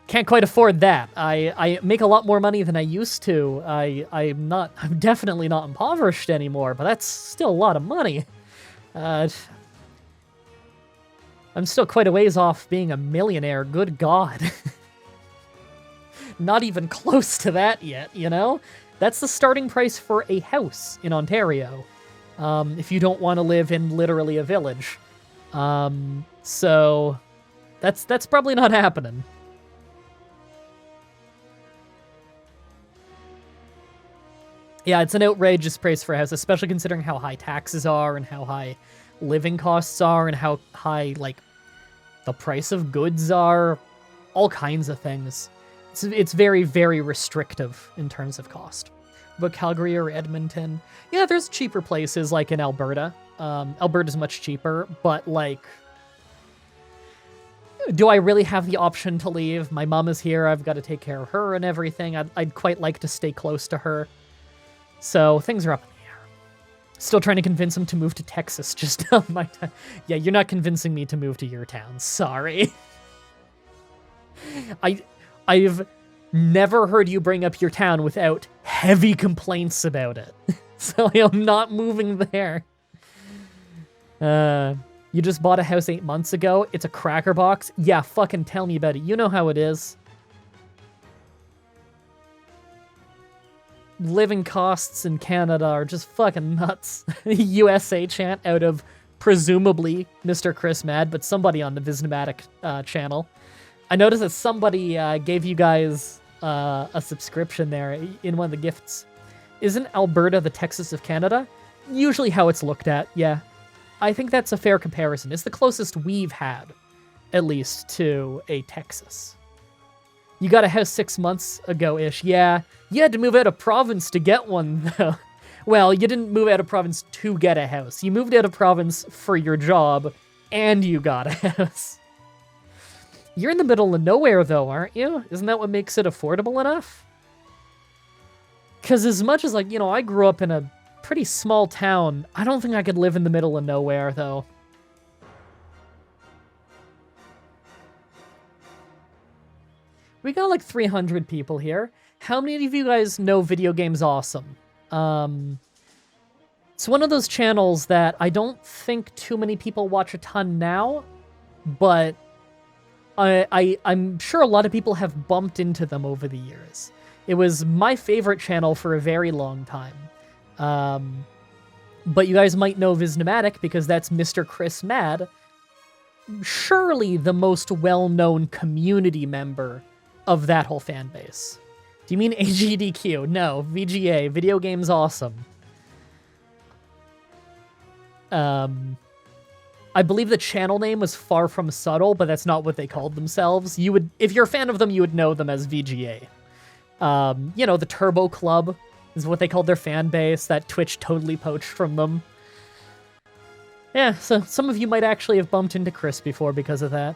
Can't quite afford that. I make a lot more money than I used to. I'm definitely not impoverished anymore, but that's still a lot of money. I'm still quite a ways off being a millionaire, good God. Not even close to that yet, you know? That's the starting price for a house in Ontario, if you don't want to live in literally a village. So that's probably not happening. Yeah, it's an outrageous price for a house, especially considering how high taxes are and how high living costs are and how high, like, the price of goods are. All kinds of things. It's very, very restrictive in terms of cost. But Calgary or Edmonton, yeah, there's cheaper places like in Alberta. Alberta's much cheaper, but, like, do I really have the option to leave? My mom is here. I've got to take care of her and everything. I'd quite like to stay close to her. So things are up in the air. Still trying to convince him to move to Texas just on my time. Yeah, you're not convincing me to move to your town. Sorry. I've never heard you bring up your town without heavy complaints about it. So I'm not moving there. You just bought a house 8 months ago. It's a cracker box. Yeah, fucking tell me about it. You know how it is. Living costs in Canada are just fucking nuts. USA chant out of presumably Mr. Chris Mad, but somebody on the Visnomatic channel. I noticed that somebody gave you guys a subscription there in one of the gifts. Isn't Alberta the Texas of Canada? Usually how it's looked at, yeah. I think that's a fair comparison. It's the closest we've had, at least, to a Texas. You got a house 6 months ago-ish. Yeah, you had to move out of province to get one, though. Well, you didn't move out of province to get a house. You moved out of province for your job, and you got a house. You're in the middle of nowhere, though, aren't you? Isn't that what makes it affordable enough? Because as much as, like, you know, I grew up in a pretty small town, I don't think I could live in the middle of nowhere, though. We got like 300 people here. How many of you guys know Video Games Awesome? It's one of those channels that I don't think too many people watch a ton now, but I'm sure a lot of people have bumped into them over the years. It was my favorite channel for a very long time. But you guys might know Visnomatic because that's Mr. Chris Mad, surely the most well-known community member of that whole fan base. Do you mean AGDQ? No, VGA, Video Games Awesome. I believe the channel name was Far From Subtle, but that's not what they called themselves. You would, if you're a fan of them, you would know them as VGA. You know, the Turbo Club is what they called their fan base, that Twitch totally poached from them. Yeah, so some of you might actually have bumped into Chris before because of that.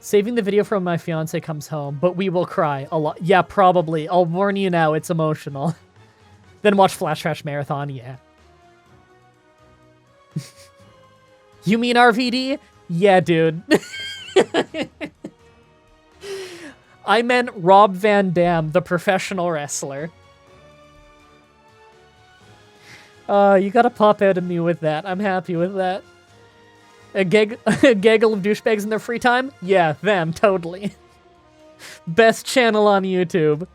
Saving the video from my fiance comes home, but we will cry a lot. Yeah, probably. I'll warn you now, it's emotional. Then watch Flash Trash Marathon, yeah. You mean RVD? Yeah, dude. I meant Rob Van Dam, the professional wrestler. You gotta pop out of me with that. I'm happy with that. A gaggle of douchebags in their free time? Yeah, them, totally. Best channel on YouTube.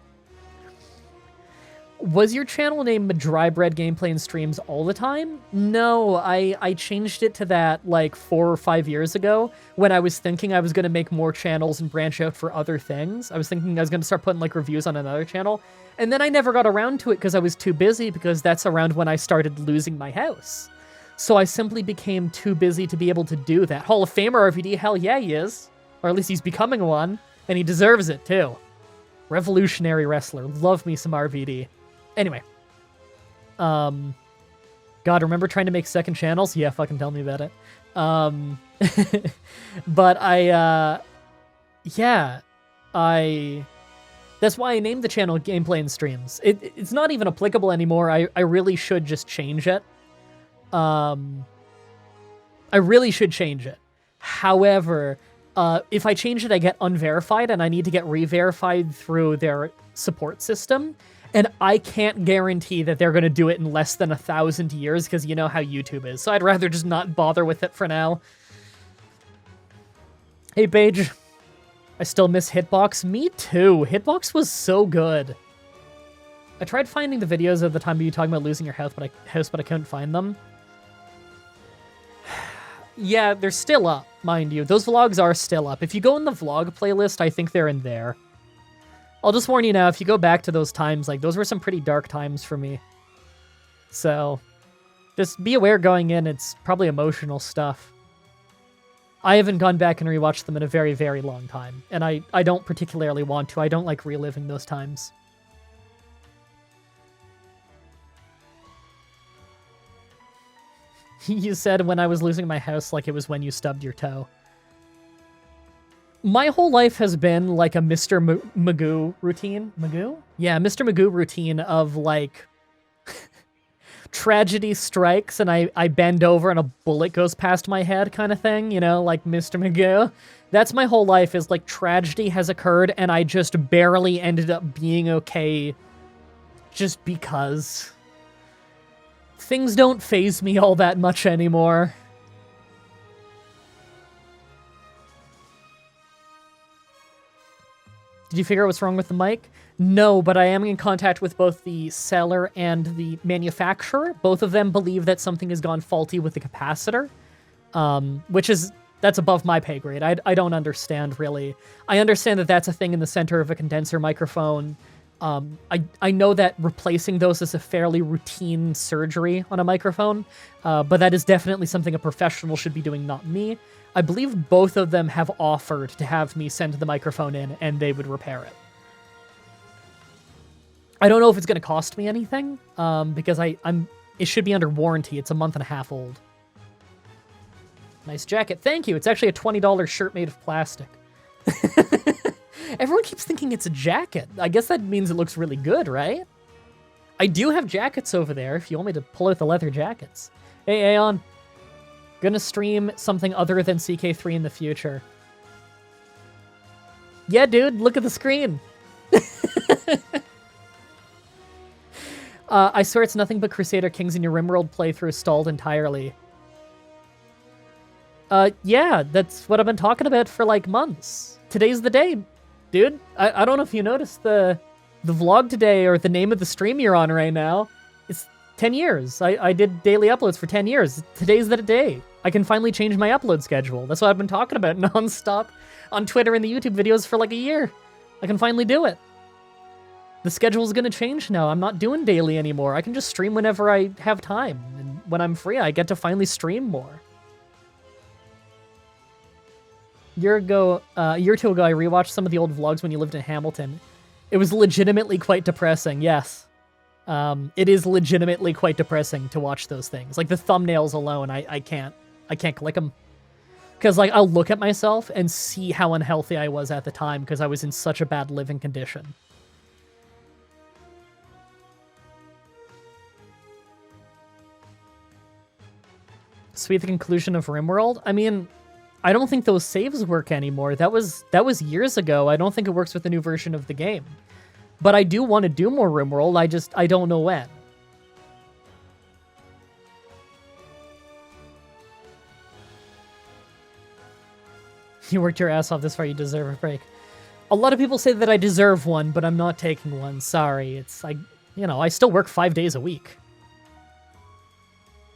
Was your channel named Mah-Dry-Bread Gameplay and Streams all the time? No, I changed it to that like 4 or 5 years ago when I was thinking I was going to make more channels and branch out for other things. I was thinking I was going to start putting like reviews on another channel. And then I never got around to it because I was too busy, because that's around when I started losing my house. So I simply became too busy to be able to do that. Hall of Famer RVD, hell yeah he is. Or at least he's becoming one. And he deserves it too. Revolutionary wrestler. Love me some RVD. Anyway. God, remember trying to make second channels? Yeah, fucking tell me about it. But that's why I named the channel Gameplay and Streams. It's not even applicable anymore. I really should just change it. I really should change it. However, if I change it, I get unverified, and I need to get re-verified through their support system. And I can't guarantee that they're going to do it in less than 1,000 years, because you know how YouTube is. So I'd rather just not bother with it for now. Hey, Paige. I still miss Hitbox. Me too. Hitbox was so good. I tried finding the videos of the time of you talking about losing your house, but I couldn't find them. Yeah, they're still up, mind you. Those vlogs are still up. If you go in the vlog playlist, I think they're in there. I'll just warn you now, if you go back to those times, like, those were some pretty dark times for me. So, just be aware going in, it's probably emotional stuff. I haven't gone back and rewatched them in a very, very long time, and I don't particularly want to. I don't like reliving those times. You said when I was losing my house like it was when you stubbed your toe. My whole life has been like a Mr. Magoo routine. Magoo? Yeah, Mr. Magoo routine of like... tragedy strikes and I bend over and a bullet goes past my head kind of thing, you know, like Mr. Magoo. That's my whole life, is like tragedy has occurred and I just barely ended up being okay just because. Things don't faze me all that much anymore. Did you figure out what's wrong with the mic? No, but I am in contact with both the seller and the manufacturer. Both of them believe that something has gone faulty with the capacitor, that's above my pay grade. I don't understand, really. I understand that that's a thing in the center of a condenser microphone. I know that replacing those is a fairly routine surgery on a microphone, but that is definitely something a professional should be doing, not me. I believe both of them have offered to have me send the microphone in and they would repair it. I don't know if it's going to cost me anything, because it should be under warranty. It's a month and a half old. Nice jacket. Thank you. It's actually a $20 shirt made of plastic. Everyone keeps thinking it's a jacket. I guess that means it looks really good, right? I do have jackets over there if you want me to pull out the leather jackets. Hey, Aeon. Gonna stream something other than CK3 in the future. Yeah, dude, look at the screen. I swear it's nothing but Crusader Kings in your RimWorld playthrough stalled entirely. Yeah, that's what I've been talking about for like months. Today's the day, dude. I don't know if you noticed the vlog today or the name of the stream you're on right now. It's 10 years. I did daily uploads for 10 years. Today's the day. I can finally change my upload schedule. That's what I've been talking about nonstop on Twitter and the YouTube videos for like a year. I can finally do it. The schedule's gonna change now. I'm not doing daily anymore. I can just stream whenever I have time. And when I'm free, I get to finally stream more. A year or two ago, I rewatched some of the old vlogs when you lived in Hamilton. It was legitimately quite depressing, yes. It is legitimately quite depressing to watch those things. Like, the thumbnails alone, I can't click them. Because, like, I'll look at myself and see how unhealthy I was at the time because I was in such a bad living condition. Sweet, the conclusion of RimWorld? I mean, I don't think those saves work anymore. That was years ago. I don't think it works with the new version of the game. But I do want to do more RimWorld. I don't know when. You worked your ass off this far, you deserve a break. A lot of people say that I deserve one, but I'm not taking one. Sorry. It's like, you know, I still work 5 days a week.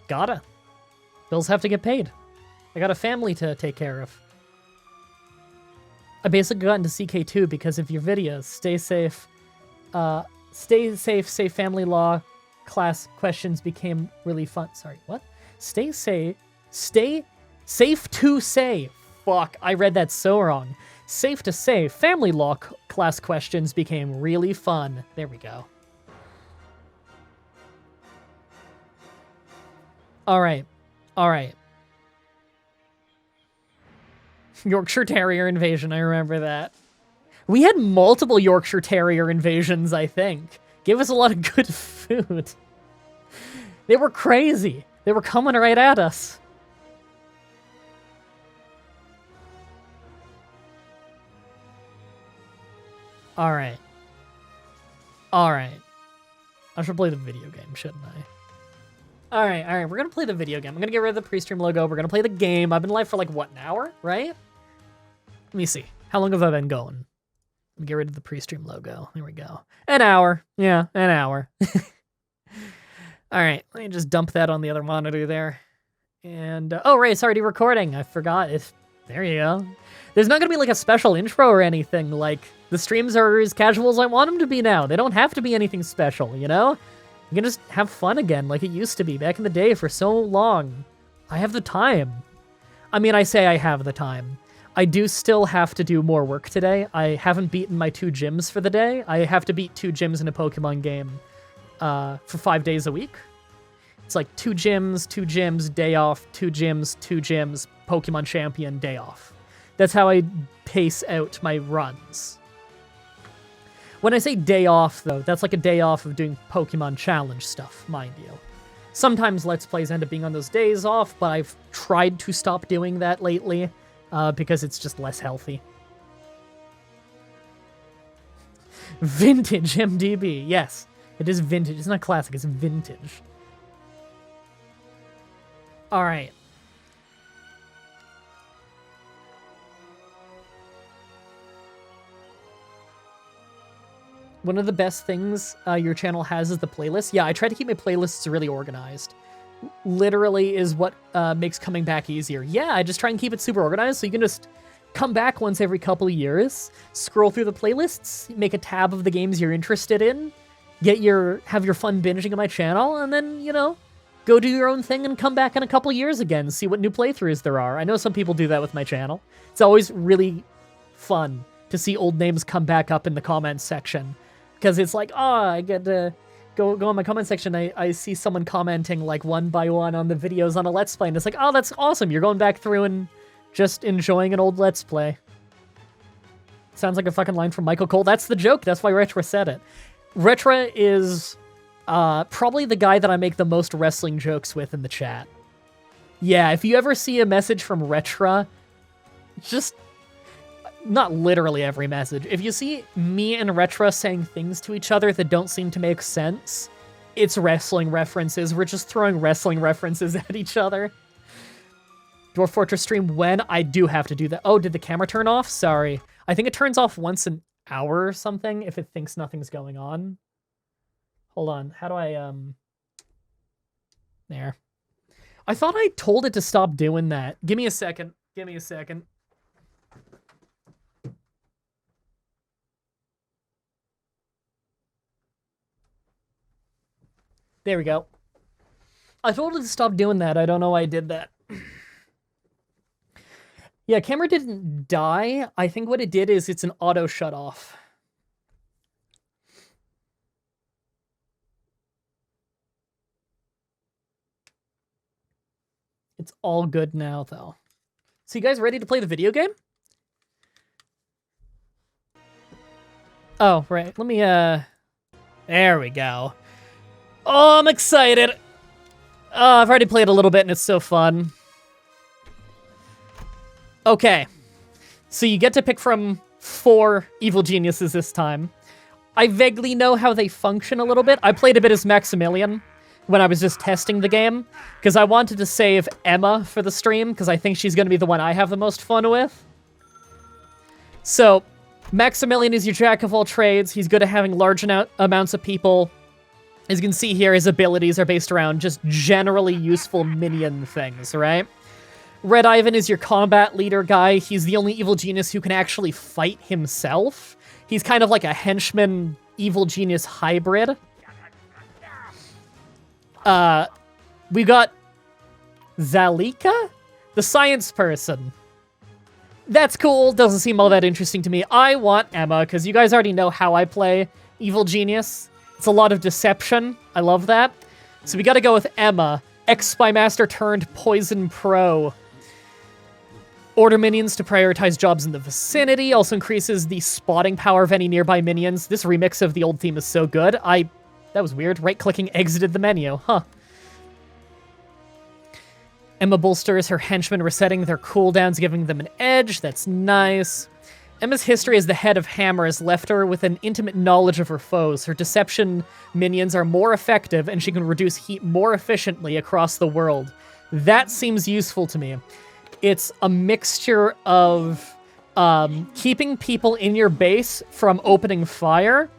Gotta. Bills have to get paid. I got a family to take care of. I basically got into CK2 because of your videos. Stay safe. Safe family law class questions became really fun. Sorry, what? Stay safe to say. Fuck, I read that so wrong. Safe to say, family law class questions became really fun. There we go. All right. Yorkshire Terrier invasion, I remember that. We had multiple Yorkshire Terrier invasions, I think. Gave us a lot of good food. They were crazy. They were coming right at us. All right. I should play the video game, shouldn't I? All right. We're going to play the video game. I'm going to get rid of the pre-stream logo. We're going to play the game. I've been live for like, what, an hour, right? Let me see. How long have I been going? Let me get rid of the pre-stream logo. There we go. An hour. Yeah, an hour. All right. Let me just dump that on the other monitor there. And, oh, right. It's already recording. I forgot. There you go. There's not going to be like a special intro or anything. Like, the streams are as casual as I want them to be now. They don't have to be anything special, you know? You can just have fun again like it used to be back in the day for so long. I have the time. I mean, I say I have the time. I do still have to do more work today. I haven't beaten my 2 gyms for the day. I have to beat 2 gyms in a Pokemon game for 5 days a week. It's like 2 gyms, day off, 2 gyms, Pokemon champion, day off. That's how I pace out my runs. When I say day off, though, that's like a day off of doing Pokemon challenge stuff, mind you. Sometimes Let's Plays end up being on those days off, but I've tried to stop doing that lately because it's just less healthy. Vintage MDB, yes. It is vintage. It's not classic, it's vintage. All right. One of the best things your channel has is the playlist. Yeah, I try to keep my playlists really organized. Literally is what makes coming back easier. Yeah, I just try and keep it super organized so you can just come back once every couple of years, scroll through the playlists, make a tab of the games you're interested in, have your fun binging on my channel, and then, you know, go do your own thing and come back in a couple of years again, see what new playthroughs there are. I know some people do that with my channel. It's always really fun to see old names come back up in the comments section. Because it's like, oh, I get to go in my comment section, I see someone commenting like one by one on the videos on a Let's Play, and it's like, oh, that's awesome. You're going back through and just enjoying an old Let's Play. Sounds like a fucking line from Michael Cole. That's the joke. That's why Retra said it. Retra is probably the guy that I make the most wrestling jokes with in the chat. Yeah, if you ever see a message from Retra, just... not literally every message. If you see me and Retra saying things to each other that don't seem to make sense, it's wrestling references. We're just throwing wrestling references at each other. Dwarf Fortress stream when? I do have to do that. Oh, did the camera turn off? Sorry. I think it turns off once an hour or something if it thinks nothing's going on. Hold on. How do I, There. I thought I told it to stop doing that. Give me a second. Give me a second. There we go. I told it to stop doing that. I don't know why I did that. Yeah, camera didn't die. I think what it did is it's an auto shut off. It's all good now, though. So you guys ready to play the video game? Oh, right. Let me, There we go. Oh, I'm excited. Oh, I've already played a little bit and it's so fun. Okay. So you get to pick from 4 evil geniuses this time. I vaguely know how they function a little bit. I played a bit as Maximilian when I was just testing the game, because I wanted to save Emma for the stream, because I think she's going to be the one I have the most fun with. So, Maximilian is your jack of all trades. He's good at having large amounts of people. As you can see here, his abilities are based around just generally useful minion things, right? Red Ivan is your combat leader guy. He's the only evil genius who can actually fight himself. He's kind of like a henchman evil genius hybrid. We got Zalika, the science person. That's cool. Doesn't seem all that interesting to me. I want Emma, because you guys already know how I play evil genius. It's a lot of deception. I love that. So we gotta go with Emma, ex-spy master turned poison pro. Order minions to prioritize jobs in the vicinity. Also increases the spotting power of any nearby minions. This remix of the old theme is so good. That was weird. Right-clicking exited the menu. Huh. Emma bolsters her henchmen, resetting their cooldowns, giving them an edge. That's nice. Emma's history as the head of Hammer has left her with an intimate knowledge of her foes. Her deception minions are more effective, and she can reduce heat more efficiently across the world. That seems useful to me. It's a mixture of keeping people in your base from opening fire,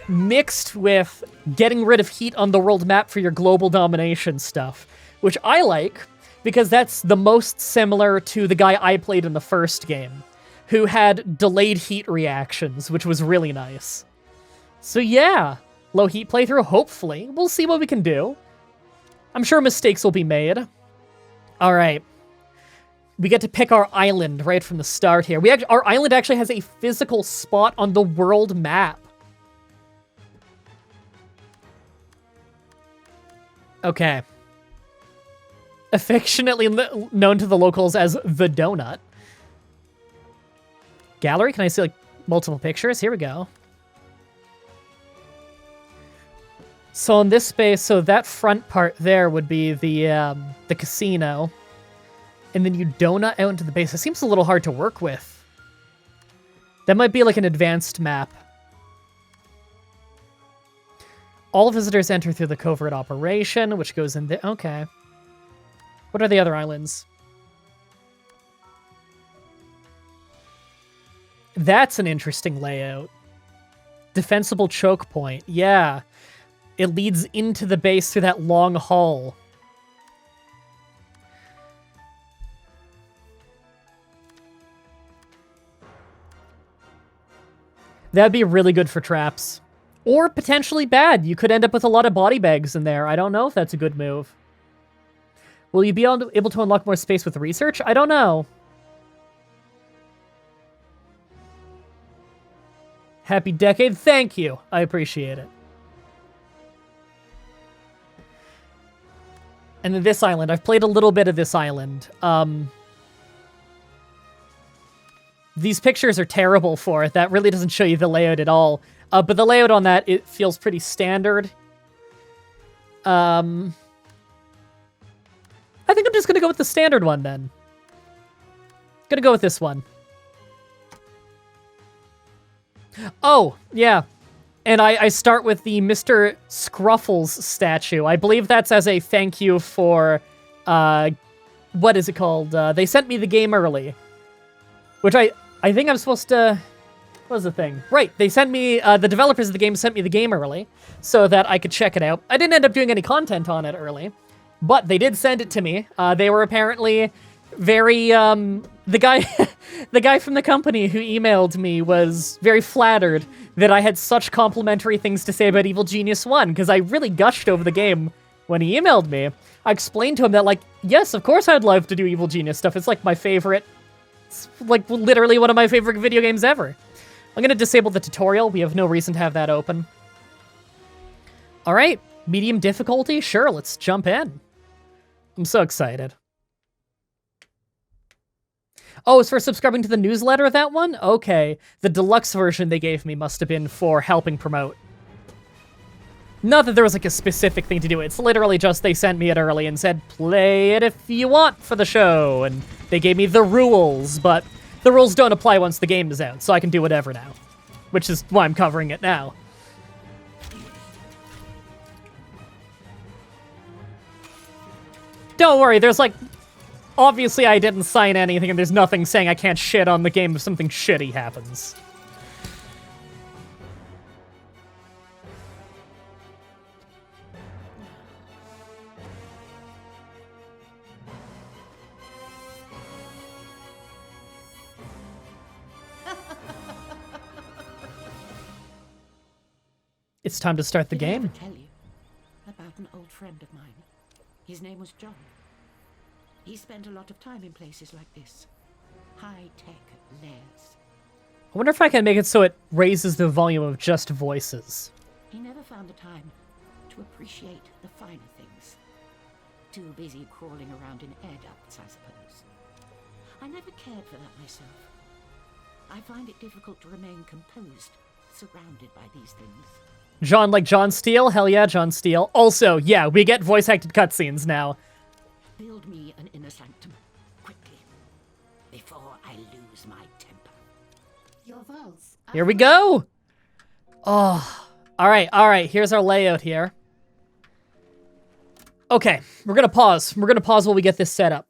mixed with getting rid of heat on the world map for your global domination stuff, which I like, because that's the most similar to the guy I played in the first game, who had delayed heat reactions, which was really nice. So yeah, low heat playthrough, hopefully. We'll see what we can do. I'm sure mistakes will be made. All right. We get to pick our island right from the start here. Our island actually has a physical spot on the world map. Okay. Affectionately known to the locals as the Donut. Gallery? Can I see, like, multiple pictures? Here we go. So in this space, so that front part there would be the casino. And then you donut out into the base. It seems a little hard to work with. That might be like an advanced map. All visitors enter through the covert operation, which goes in there. Okay. What are the other islands? That's an interesting layout. Defensible choke point. Yeah. It leads into the base through that long hall. That'd be really good for traps. Or potentially bad. You could end up with a lot of body bags in there. I don't know if that's a good move. Will you be able to unlock more space with research? I don't know. Happy decade. Thank you. I appreciate it. And then this island. I've played a little bit of this island. These pictures are terrible for it. That really doesn't show you the layout at all. But the layout on that, it feels pretty standard. I think I'm just going to go with the standard one, then. Gonna go with this one. Oh, yeah. And I start with the Mr. Scruffles statue. I believe that's as a thank you for, what is it called? They sent me the game early. Which I think I'm supposed to... What was the thing? Right, they sent me... the developers of the game sent me the game early so that I could check it out. I didn't end up doing any content on it early, but they did send it to me. They were apparently very... the guy from the company who emailed me was very flattered that I had such complimentary things to say about Evil Genius 1, because I really gushed over the game when he emailed me. I explained to him that, like, yes, of course I'd love to do Evil Genius stuff. It's like my favorite... It's like literally one of my favorite video games ever. I'm going to disable the tutorial. We have no reason to have that open. All right. Medium difficulty? Sure, let's jump in. I'm so excited. Oh, it's for subscribing to the newsletter, that one? Okay. The deluxe version they gave me must have been for helping promote. Not that there was like a specific thing to do. It's literally just they sent me it early and said, play it if you want for the show. And they gave me the rules, but the rules don't apply once the game is out, so I can do whatever now. Which is why I'm covering it now. Don't worry, there's like... Obviously I didn't sign anything and there's nothing saying I can't shit on the game if something shitty happens. It's time to start the game. Did I ever tell you about an old friend of mine? His name was John. He spent a lot of time in places like this. High-tech lairs. I wonder if I can make it so it raises the volume of just voices. He never found the time to appreciate the finer things. Too busy crawling around in air ducts, I suppose. I never cared for that myself. I find it difficult to remain composed, surrounded by these things. John, like John Steele? Hell yeah, John Steele. Also, yeah, we get voice-acted cutscenes now. Build me an inner sanctum, quickly, before I lose my temper. Your vaults. Here we go! Oh, alright, here's our layout here. Okay, we're gonna pause. We're gonna pause while we get this set up.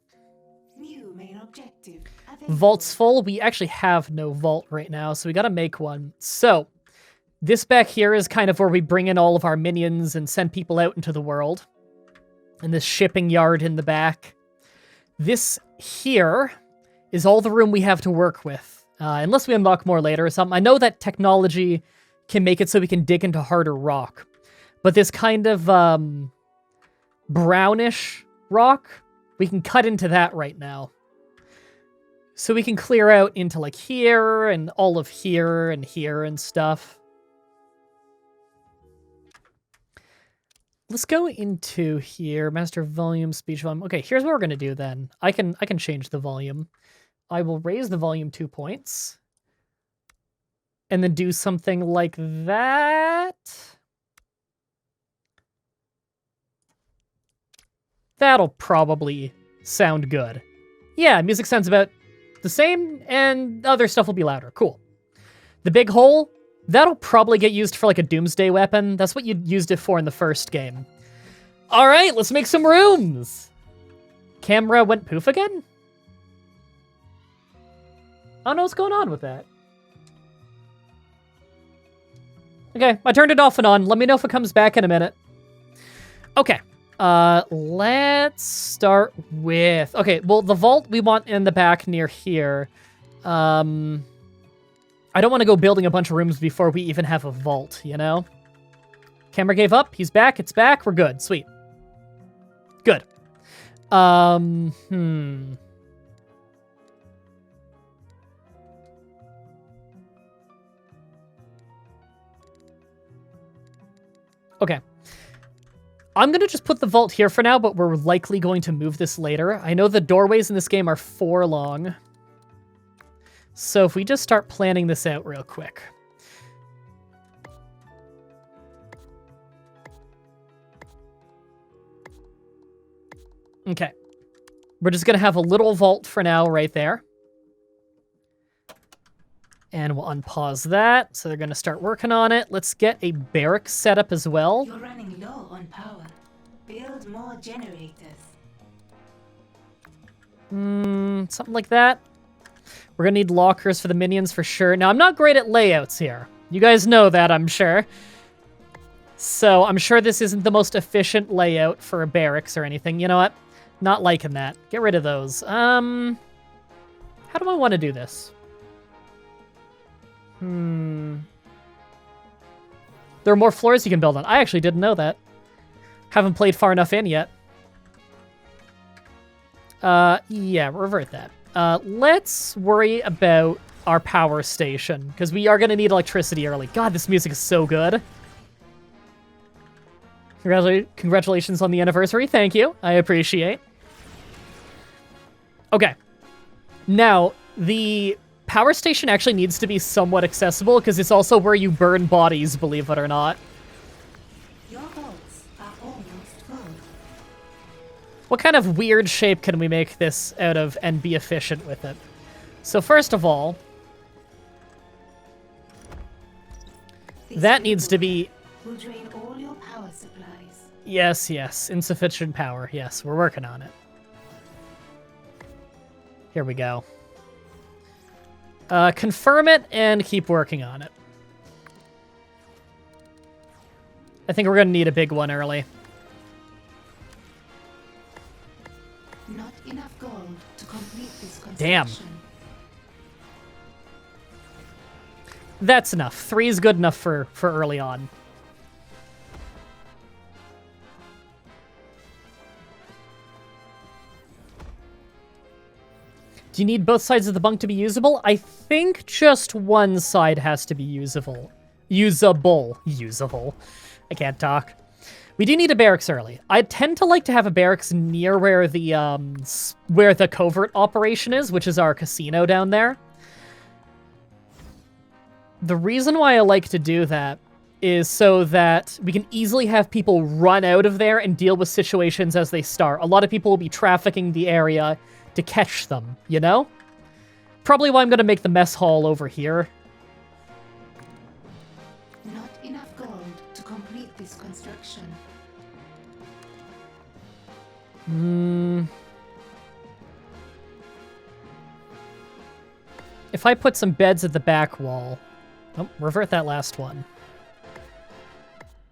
New main objective. Available. Vault's full. We actually have no vault right now, so we gotta make one. So, this back here is kind of where we bring in all of our minions and send people out into the world. And this shipping yard in the back. This here is all the room we have to work with. Unless we unlock more later or something. I know that technology can make it so we can dig into harder rock. But this kind of brownish rock, we can cut into that right now. So we can clear out into like here and all of here and stuff. Let's go into here, master volume, speech volume. Okay, here's what we're gonna do then. I can change the volume. I will raise the volume 2 points. And then do something like that. That'll probably sound good. Yeah, music sounds about the same, and other stuff will be louder. Cool. The big hole, that'll probably get used for like a doomsday weapon. That's what you used it for in the first game. All right, let's make some rooms. Camera went poof again? I don't know what's going on with that. Okay, I turned it off and on. Let me know if it comes back in a minute. Okay. Let's start with... Okay, well, the vault we want in the back near here. I don't want to go building a bunch of rooms before we even have a vault, you know? Camera gave up. He's back. It's back. We're good. Sweet. Good. Okay. I'm going to just put the vault here for now, but we're likely going to move this later. I know the doorways in this game are 4 long. So if we just start planning this out real quick. Okay. We're just going to have a little vault for now right there. And we'll unpause that. So they're going to start working on it. Let's get a barracks set up as well. You're running low on power. Build more generators. Something like that. We're going to need lockers for the minions for sure. Now, I'm not great at layouts here. You guys know that, I'm sure. So I'm sure this isn't the most efficient layout for a barracks or anything. You know what? Not liking that. Get rid of those. How do I want to do this? There are more floors you can build on. I actually didn't know that. Haven't played far enough in yet. Yeah, revert that. Let's worry about our power station, because we are going to need electricity early. God, this music is so good. Congratulations on the anniversary. Thank you. I appreciate. Okay. Now, the power station actually needs to be somewhat accessible, because it's also where you burn bodies, believe it or not. Your vaults are almost full. What kind of weird shape can we make this out of and be efficient with it? So first of all, that needs to be... Will drain all your power supplies. Yes, yes. Insufficient power. Yes, we're working on it. Here we go. Confirm it and keep working on it. I think we're going to need a big one early. Not enough gold to complete this construction. Damn. That's enough. 3 is good enough for early on. Do you need both sides of the bunk to be usable? I think just one side has to be usable. Usable. I can't talk. We do need a barracks early. I tend to like to have a barracks near where the covert operation is, which is our casino down there. The reason why I like to do that is so that we can easily have people run out of there and deal with situations as they start. A lot of people will be trafficking the area to catch them, you know? Probably why I'm going to make the mess hall over here. Not enough gold to complete this construction. If I put some beds at the back wall... Oh, revert that last one.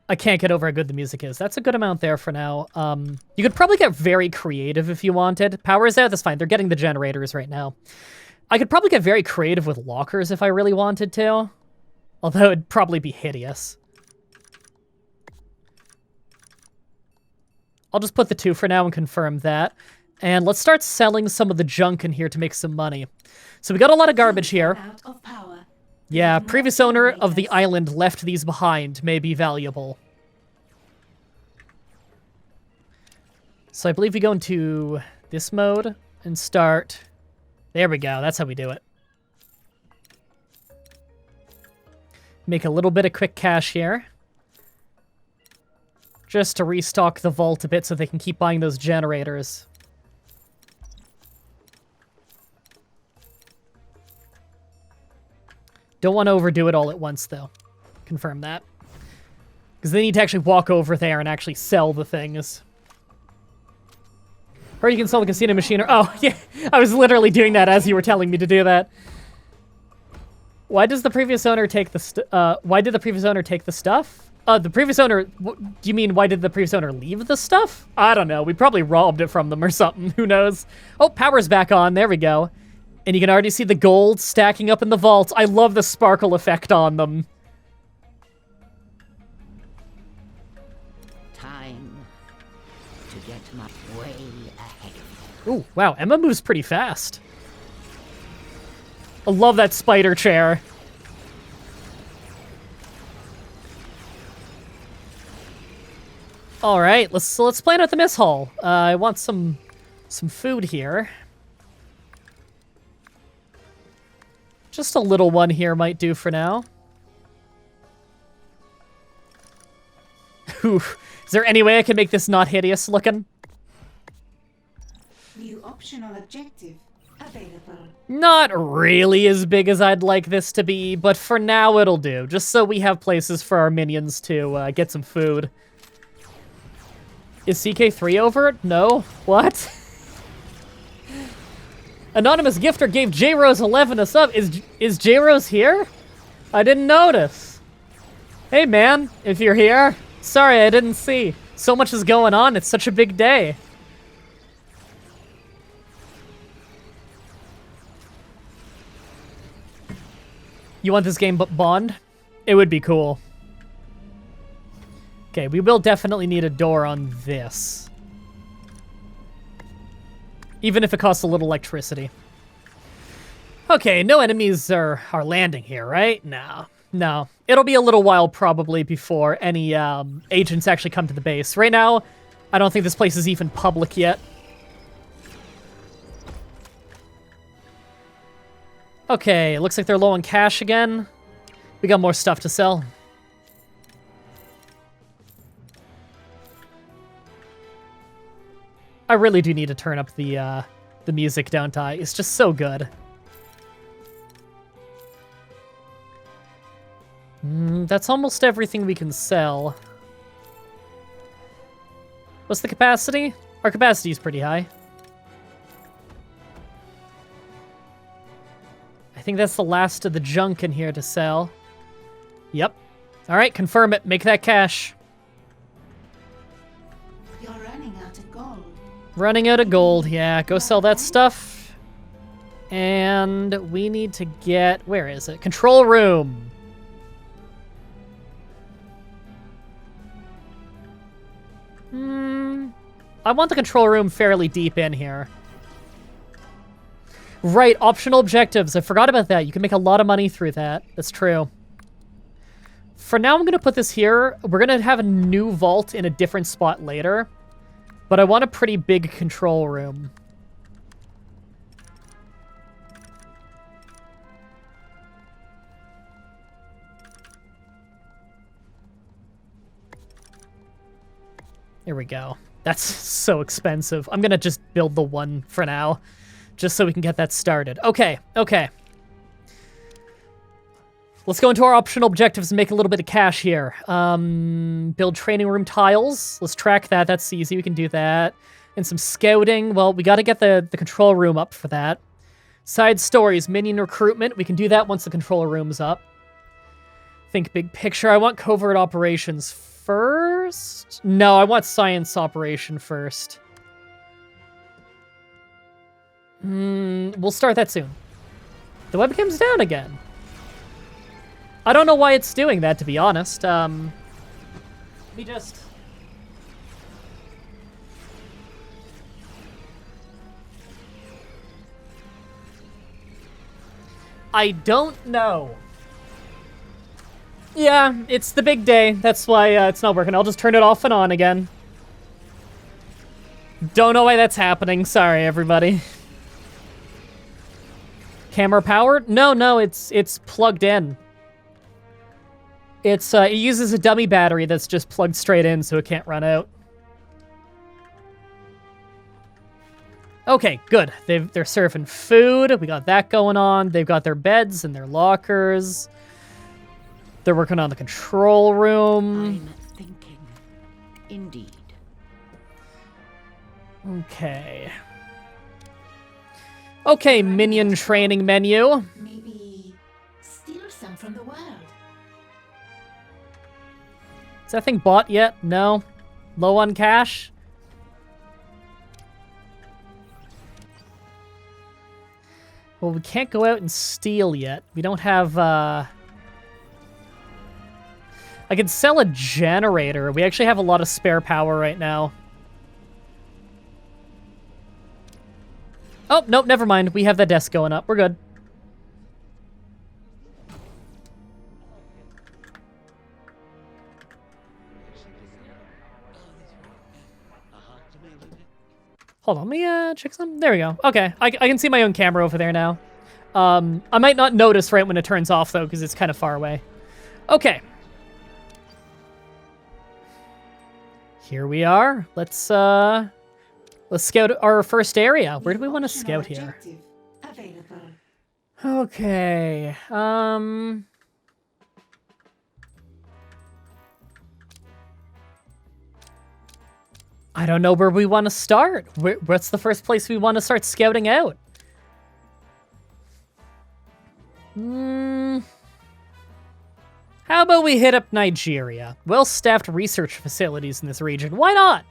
I can't get over how good the music is. That's a good amount there for now. You could probably get very creative if you wanted. Power's out, that's fine. They're getting the generators right now. I could probably get very creative with lockers if I really wanted to. Although it'd probably be hideous. I'll just put the 2 for now and confirm that. And let's start selling some of the junk in here to make some money. So we got a lot of garbage here. Out of power. Yeah, previous owner of the island left these behind. May be valuable. So I believe we go into this mode and start... There we go. That's how we do it. Make a little bit of quick cash here. Just to restock the vault a bit so they can keep buying those generators. Don't want to overdo it all at once, though. Confirm that. Because they need to actually walk over there and actually sell the things. Or you can sell the casino machine, or... Oh, yeah, I was literally doing that as you were telling me to do that. Why does the previous owner take the why did the previous owner take the stuff? The previous owner... Do you mean, why did the previous owner leave the stuff? I don't know. We probably robbed it from them or something. Who knows? Oh, power's back on. There we go. And you can already see the gold stacking up in the vault. I love the sparkle effect on them. Time to get my way ahead of you. Ooh, wow. Emma moves pretty fast. I love that spider chair. All right, let's plan out the mess hall. I want some food here. Just a little one here might do for now. Ooh, is there any way I can make this not hideous looking? New optional objective available. Not really as big as I'd like this to be, but for now it'll do. Just so we have places for our minions to get some food. Is CK3 over? No? What? Anonymous gifter gave JRose11 a sub. Is JRose here? I didn't notice. Hey man, if you're here. Sorry, I didn't see. So much is going on. It's such a big day. You want this game Bond? It would be cool. Okay, we will definitely need a door on this. Even if it costs a little electricity. Okay, no enemies are landing here, right? No. It'll be a little while probably before any agents actually come to the base. Right now, I don't think this place is even public yet. Okay, looks like they're low on cash again. We got more stuff to sell. I really do need to turn up the music, don't I? It's just so good. That's almost everything we can sell. What's the capacity? Our capacity is pretty high. I think that's the last of the junk in here to sell. Yep. All right, confirm it. Make that cash. You're running out of gold. Running out of gold, yeah. Go sell that stuff. And we need to get... Where is it? Control room. I want the control room fairly deep in here. Right, optional objectives. I forgot about that. You can make a lot of money through that. That's true. For now, I'm going to put this here. We're going to have a new vault in a different spot later. But I want a pretty big control room. Here we go. That's so expensive. I'm going to just build the one for now. Just so we can get that started. Okay. Let's go into our optional objectives and make a little bit of cash here. Build training room tiles. Let's track that. That's easy. We can do that. And some scouting. Well, we got to get the control room up for that. Side stories. Minion recruitment. We can do that once the control room's up. Think big picture. I want covert operations first. No, I want science operation first. We'll start that soon. The webcam's down again. I don't know why it's doing that, to be honest. Let me just... I don't know. Yeah, it's the big day. That's why it's not working. I'll just turn it off and on again. Don't know why that's happening. Sorry, everybody. Camera powered? No, it's plugged in. It uses a dummy battery that's just plugged straight in, so it can't run out. Okay, good. They're serving food. We got that going on. They've got their beds and their lockers. They're working on the control room. I'm thinking. Indeed. Okay. Okay, minion training menu. Maybe steal some from the world. Is that thing bought yet? No? Low on cash? Well, we can't go out and steal yet. We don't have, I could sell a generator. We actually have a lot of spare power right now. Oh, nope, never mind. We have that desk going up. We're good. Hold on, let me check some. There we go. Okay, I can see my own camera over there now. I might not notice right when it turns off, though, because it's kind of far away. Okay. Here we are. Let's scout our first area. Where do we want to scout here? Okay. I don't know where we want to start. What's the first place we want to start scouting out? How about we hit up Nigeria? Well-staffed research facilities in this region. Why not?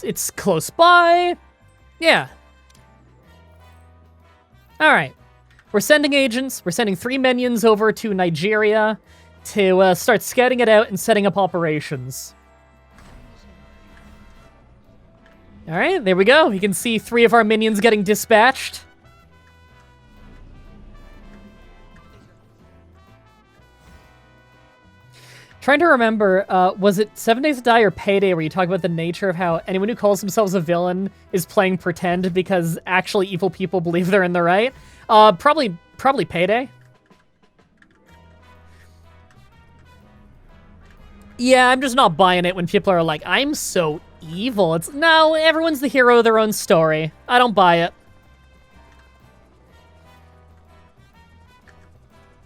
It's close by. Yeah. All right. We're sending agents. We're sending 3 minions over to Nigeria to start scouting it out and setting up operations. All right, there we go. You can see 3 of our minions getting dispatched. Trying to remember, was it 7 Days to Die or Payday where you talk about the nature of how anyone who calls themselves a villain is playing pretend because actually evil people believe they're in the right? Probably Payday. Yeah, I'm just not buying it when people are like, I'm so evil. It's no, everyone's the hero of their own story. I don't buy it.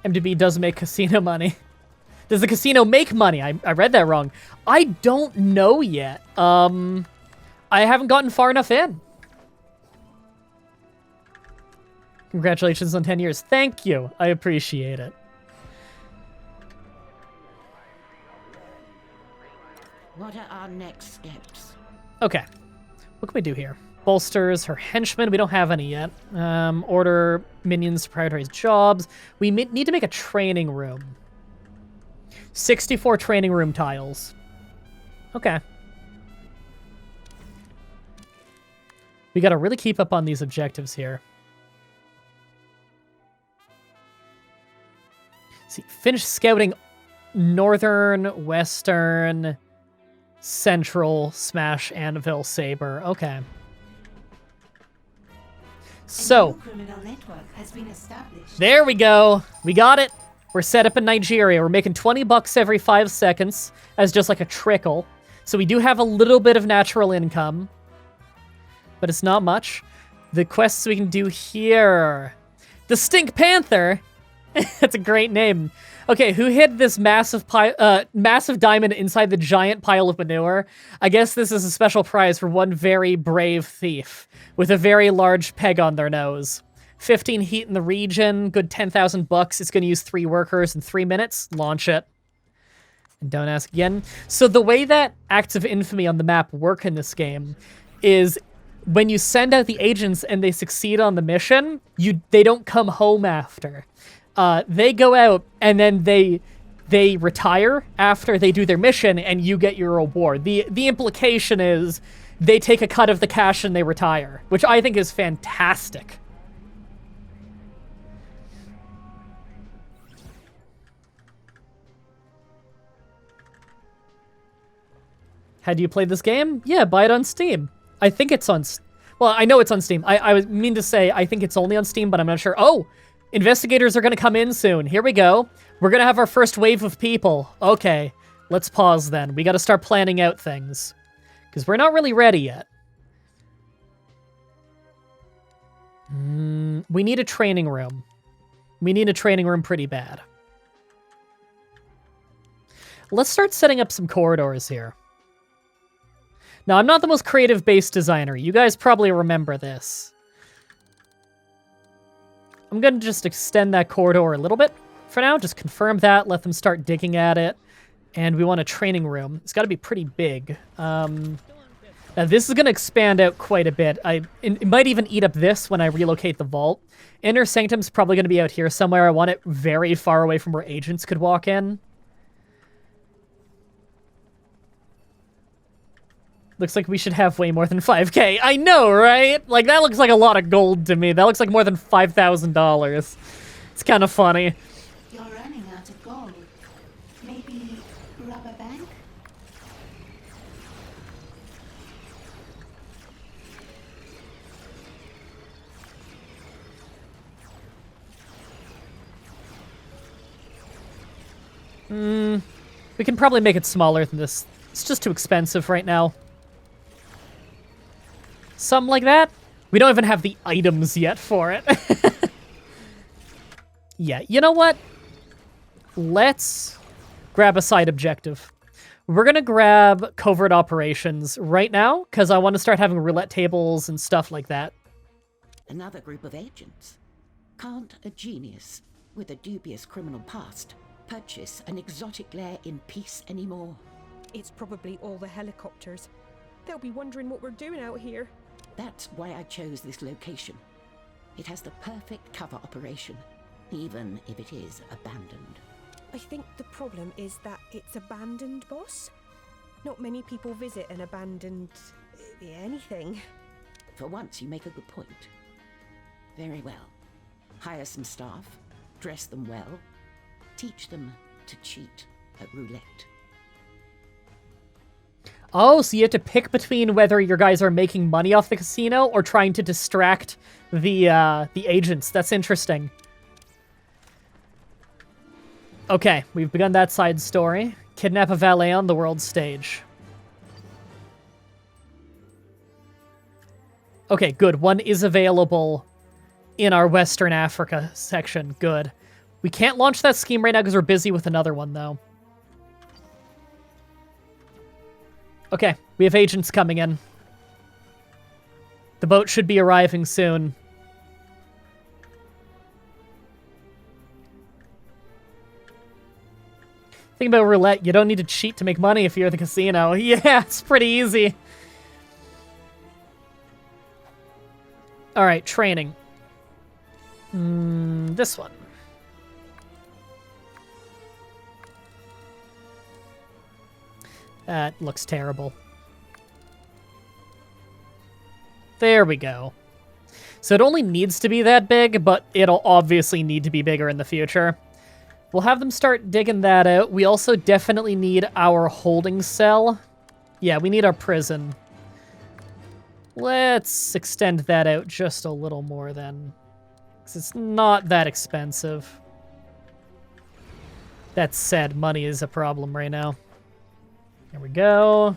MDB does make casino money. Does the casino make money? I read that wrong. I don't know yet. I haven't gotten far enough in. Congratulations on 10 years. Thank you. I appreciate it. What are our next steps? Okay. What can we do here? Bolsters, her henchmen. We don't have any yet. Order minions to prioritize jobs. We need to make a training room. 64 training room tiles. Okay. We gotta really keep up on these objectives here. See, finish scouting northern, western, central, smash, anvil, saber. Okay. So, criminal network has been established. There we go. We got it. We're set up in Nigeria. We're making 20 bucks every 5 seconds as just like a trickle. So we do have a little bit of natural income, but it's not much. The quests we can do here. The Stink Panther. That's a great name. Okay, who hid this massive diamond inside the giant pile of manure? I guess this is a special prize for one very brave thief with a very large peg on their nose. 15 heat in the region, good 10,000 bucks. It's going to use 3 workers in 3 minutes. Launch it. And don't ask again. So the way that Acts of Infamy on the map work in this game is when you send out the agents and they succeed on the mission, they don't come home after. They go out and then they retire after they do their mission and you get your reward. The implication is they take a cut of the cash and they retire, which I think is fantastic. How do you play this game? Yeah, buy it on Steam. I think it's on... Well, I know it's on Steam. I mean to say I think it's only on Steam, but I'm not sure. Oh! Investigators are going to come in soon. Here we go. We're gonna have our first wave of people. Okay, let's pause then. We gotta start planning out things. Because we're not really ready yet. We need a training room. We need a training room pretty bad. Let's start setting up some corridors here. Now, I'm not the most creative base designer. You guys probably remember this. I'm going to just extend that corridor a little bit for now. Just confirm that. Let them start digging at it. And we want a training room. It's got to be pretty big. Now, this is going to expand out quite a bit. It might even eat up this when I relocate the vault. Inner Sanctum's probably going to be out here somewhere. I want it very far away from where agents could walk in. Looks like we should have way more than 5K. I know, right? Like, that looks like a lot of gold to me. That looks like more than $5,000. It's kind of funny. You're running out of gold. Maybe rob a bank? We can probably make it smaller than this. It's just too expensive right now. Something like that. We don't even have the items yet for it. Yeah, you know what? Let's grab a side objective. We're going to grab covert operations right now, because I want to start having roulette tables and stuff like that. Another group of agents. Can't a genius with a dubious criminal past purchase an exotic lair in peace anymore? It's probably all the helicopters. They'll be wondering what we're doing out here. That's why I chose this location. It has the perfect cover operation, even if it is abandoned. I think the problem is that it's abandoned, boss. Not many people visit an abandoned... anything. For once, you make a good point. Very well. Hire some staff, dress them well, teach them to cheat at roulette. Oh, so you have to pick between whether your guys are making money off the casino or trying to distract the agents. That's interesting. Okay, we've begun that side story. Kidnap a valet on the world stage. Okay, good. One is available in our Western Africa section. Good. We can't launch that scheme right now because we're busy with another one, though. Okay, we have agents coming in. The boat should be arriving soon. Think about roulette. You don't need to cheat to make money if you're at the casino. Yeah, it's pretty easy. All right, training. This one. That looks terrible. There we go. So it only needs to be that big, but it'll obviously need to be bigger in the future. We'll have them start digging that out. We also definitely need our holding cell. Yeah, we need our prison. Let's extend that out just a little more then. Because it's not that expensive. That said, money is a problem right now. There we go.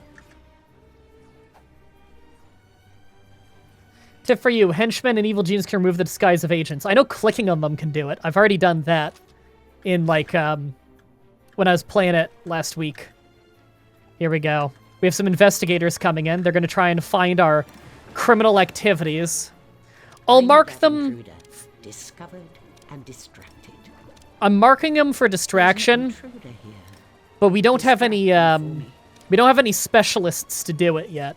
Tip for you, henchmen and evil genies can remove the disguise of agents. I know clicking on them can do it. I've already done that in, like, when I was playing it last week. Here we go. We have some investigators coming in. They're going to try and find our criminal activities. I'll mark them... Intruder, discovered and distracted. I'm marking them for distraction, Intruder here. but we don't have any, Distract them for me. we don't have any specialists to do it yet.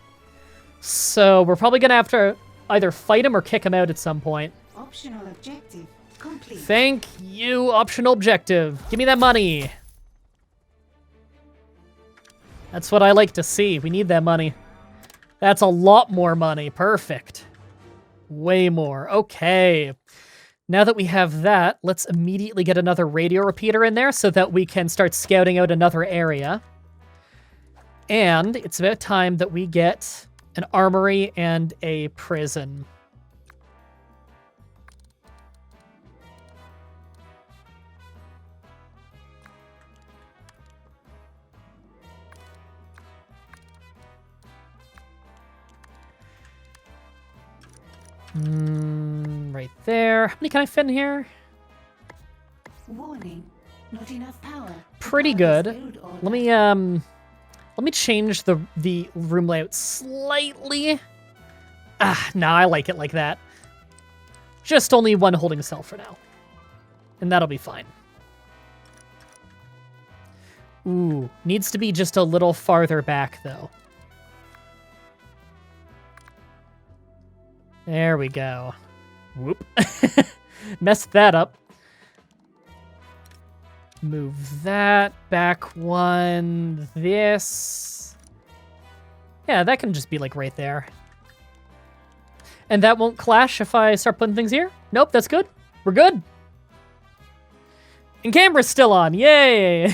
So we're probably going to have to either fight him or kick him out at some point. Optional objective complete. Thank you, optional objective. Give me that money. That's what I like to see. We need that money. That's a lot more money. Perfect. Way more. Okay. Now that we have that, let's immediately get another radio repeater in there so that we can start scouting out another area. And it's about time that we get an armory and a prison. Right there. How many can I fit in here? Warning. Not enough power. Pretty Power good. is build order. Let me change the room layout slightly. No, I like it like that. Just only one holding cell for now. And that'll be fine. Ooh, needs to be just a little farther back, though. There we go. Whoop. Messed that up. Move that. Back one. This. Yeah, that can just be, like, right there. And that won't clash if I start putting things here? Nope, that's good. We're good. And camera's still on. Yay!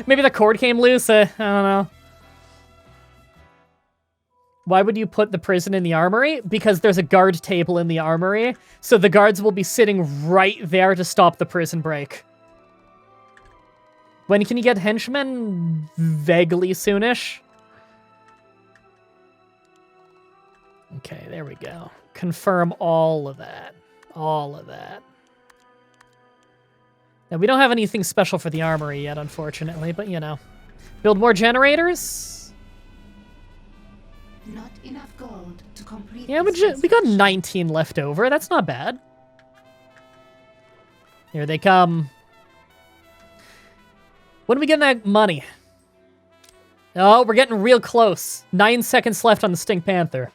Maybe the cord came loose. I don't know. Why would you put the prison in the armory? Because there's a guard table in the armory, so the guards will be sitting right there to stop the prison break. When can you get henchmen? Vaguely soonish. Okay, there we go. Confirm all of that. All of that. Now, we don't have anything special for the armory yet, unfortunately, but, you know. Build more generators? Not enough gold to complete. Yeah, this we got 19 left over. That's not bad. Here they come. When are we getting that money? Oh, we're getting real close. 9 seconds left on the Stink Panther.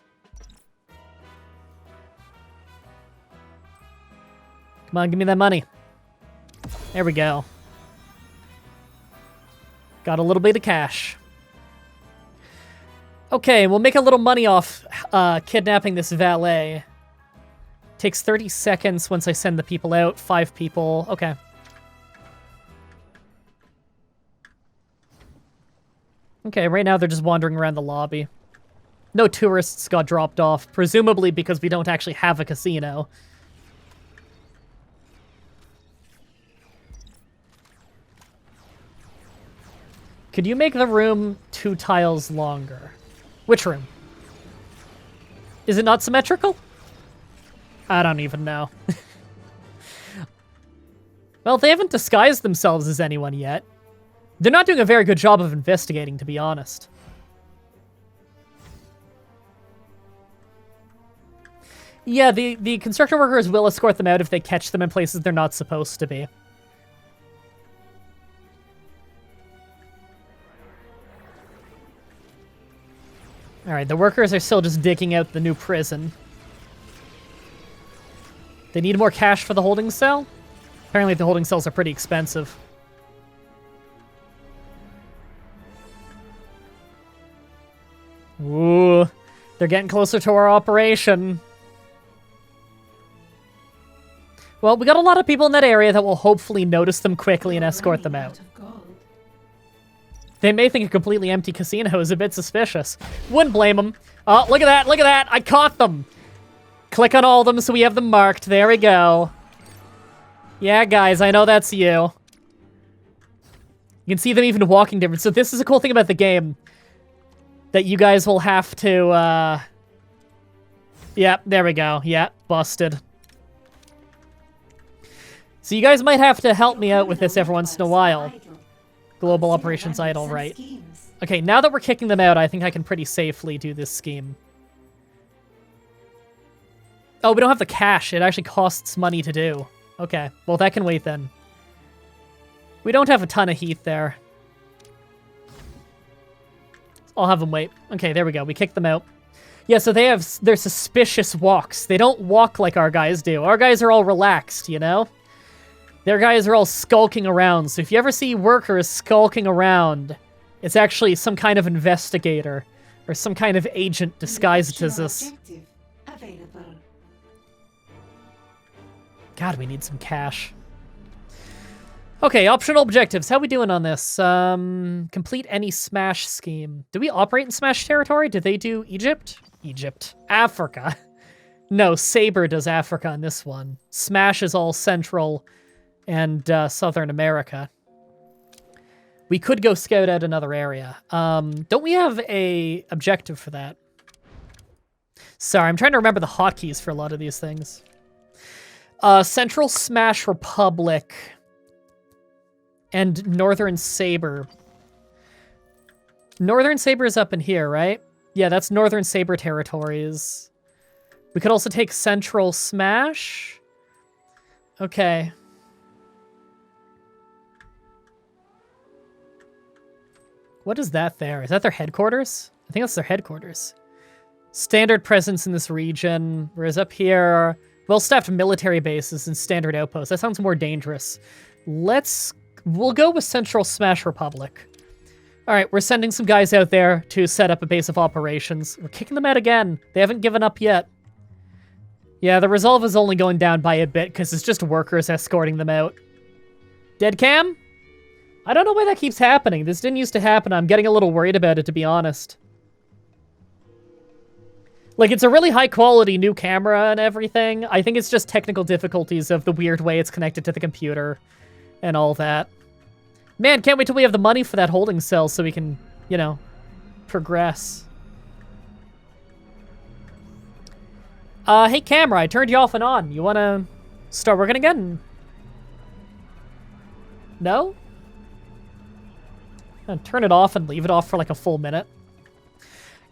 Come on, give me that money. There we go. Got a little bit of cash. Okay, we'll make a little money off kidnapping this valet. Takes 30 seconds once I send the people out. 5 people. Okay. Okay, right now they're just wandering around the lobby. No tourists got dropped off, presumably because we don't actually have a casino. Could you make the room 2 tiles longer? Which room? Is it not symmetrical? I don't even know. Well, they haven't disguised themselves as anyone yet. They're not doing a very good job of investigating, to be honest. Yeah, the construction workers will escort them out if they catch them in places they're not supposed to be. Alright, the workers are still just digging out the new prison. They need more cash for the holding cell? Apparently the holding cells are pretty expensive. Ooh, they're getting closer to our operation. Well, we got a lot of people in that area that will hopefully notice them quickly and escort them out. They may think a completely empty casino is a bit suspicious. Wouldn't blame them. Oh, look at that, look at that! I caught them! Click on all of them so we have them marked. There we go. Yeah, guys, I know that's you. You can see them even walking different. So this is a cool thing about the game. That you guys will have to, Yep, there we go. Yep, busted. So you guys might have to help me out with this every once in a while. Global Operations Idle, right. Okay, now that we're kicking them out, I think I can pretty safely do this scheme. Oh, we don't have the cash. It actually costs money to do. Okay, well, that can wait then. We don't have a ton of heat there. I'll have them wait. Okay, there we go. We kicked them out. Yeah, so they're suspicious walks. They don't walk like our guys do. Our guys are all relaxed, you know? Their guys are all skulking around. So if you ever see workers skulking around, it's actually some kind of investigator or some kind of agent disguised as this. God, we need some cash. Okay, optional objectives. How we doing on this? Complete any Smash scheme. Do we operate in Smash territory? Do they do Egypt? Egypt. Africa. No, Saber does Africa in this one. Smash is all Central and Southern America. We could go scout out another area. Don't we have a objective for that? Sorry, I'm trying to remember the hotkeys for a lot of these things. Central Smash Republic and Northern Saber. Northern Saber is up in here, right? Yeah, that's Northern Saber territories. We could also take Central Smash. Okay. What is that there? Is that their headquarters? I think that's their headquarters. Standard presence in this region. Whereas up here, well-staffed military bases and standard outposts. That sounds more dangerous. We'll go with Central Smash Republic. All right, we're sending some guys out there to set up a base of operations. We're kicking them out again. They haven't given up yet. Yeah, the resolve is only going down by a bit because it's just workers escorting them out. Dead cam? I don't know why that keeps happening. This didn't used to happen. I'm getting a little worried about it, to be honest. Like, it's a really high-quality new camera and everything. I think it's just technical difficulties of the weird way it's connected to the computer and all that. Man, can't wait till we have the money for that holding cell so we can, you know, progress. Hey, camera, I turned you off and on. You want to start working again? No? I'm gonna turn it off and leave it off for like a full minute.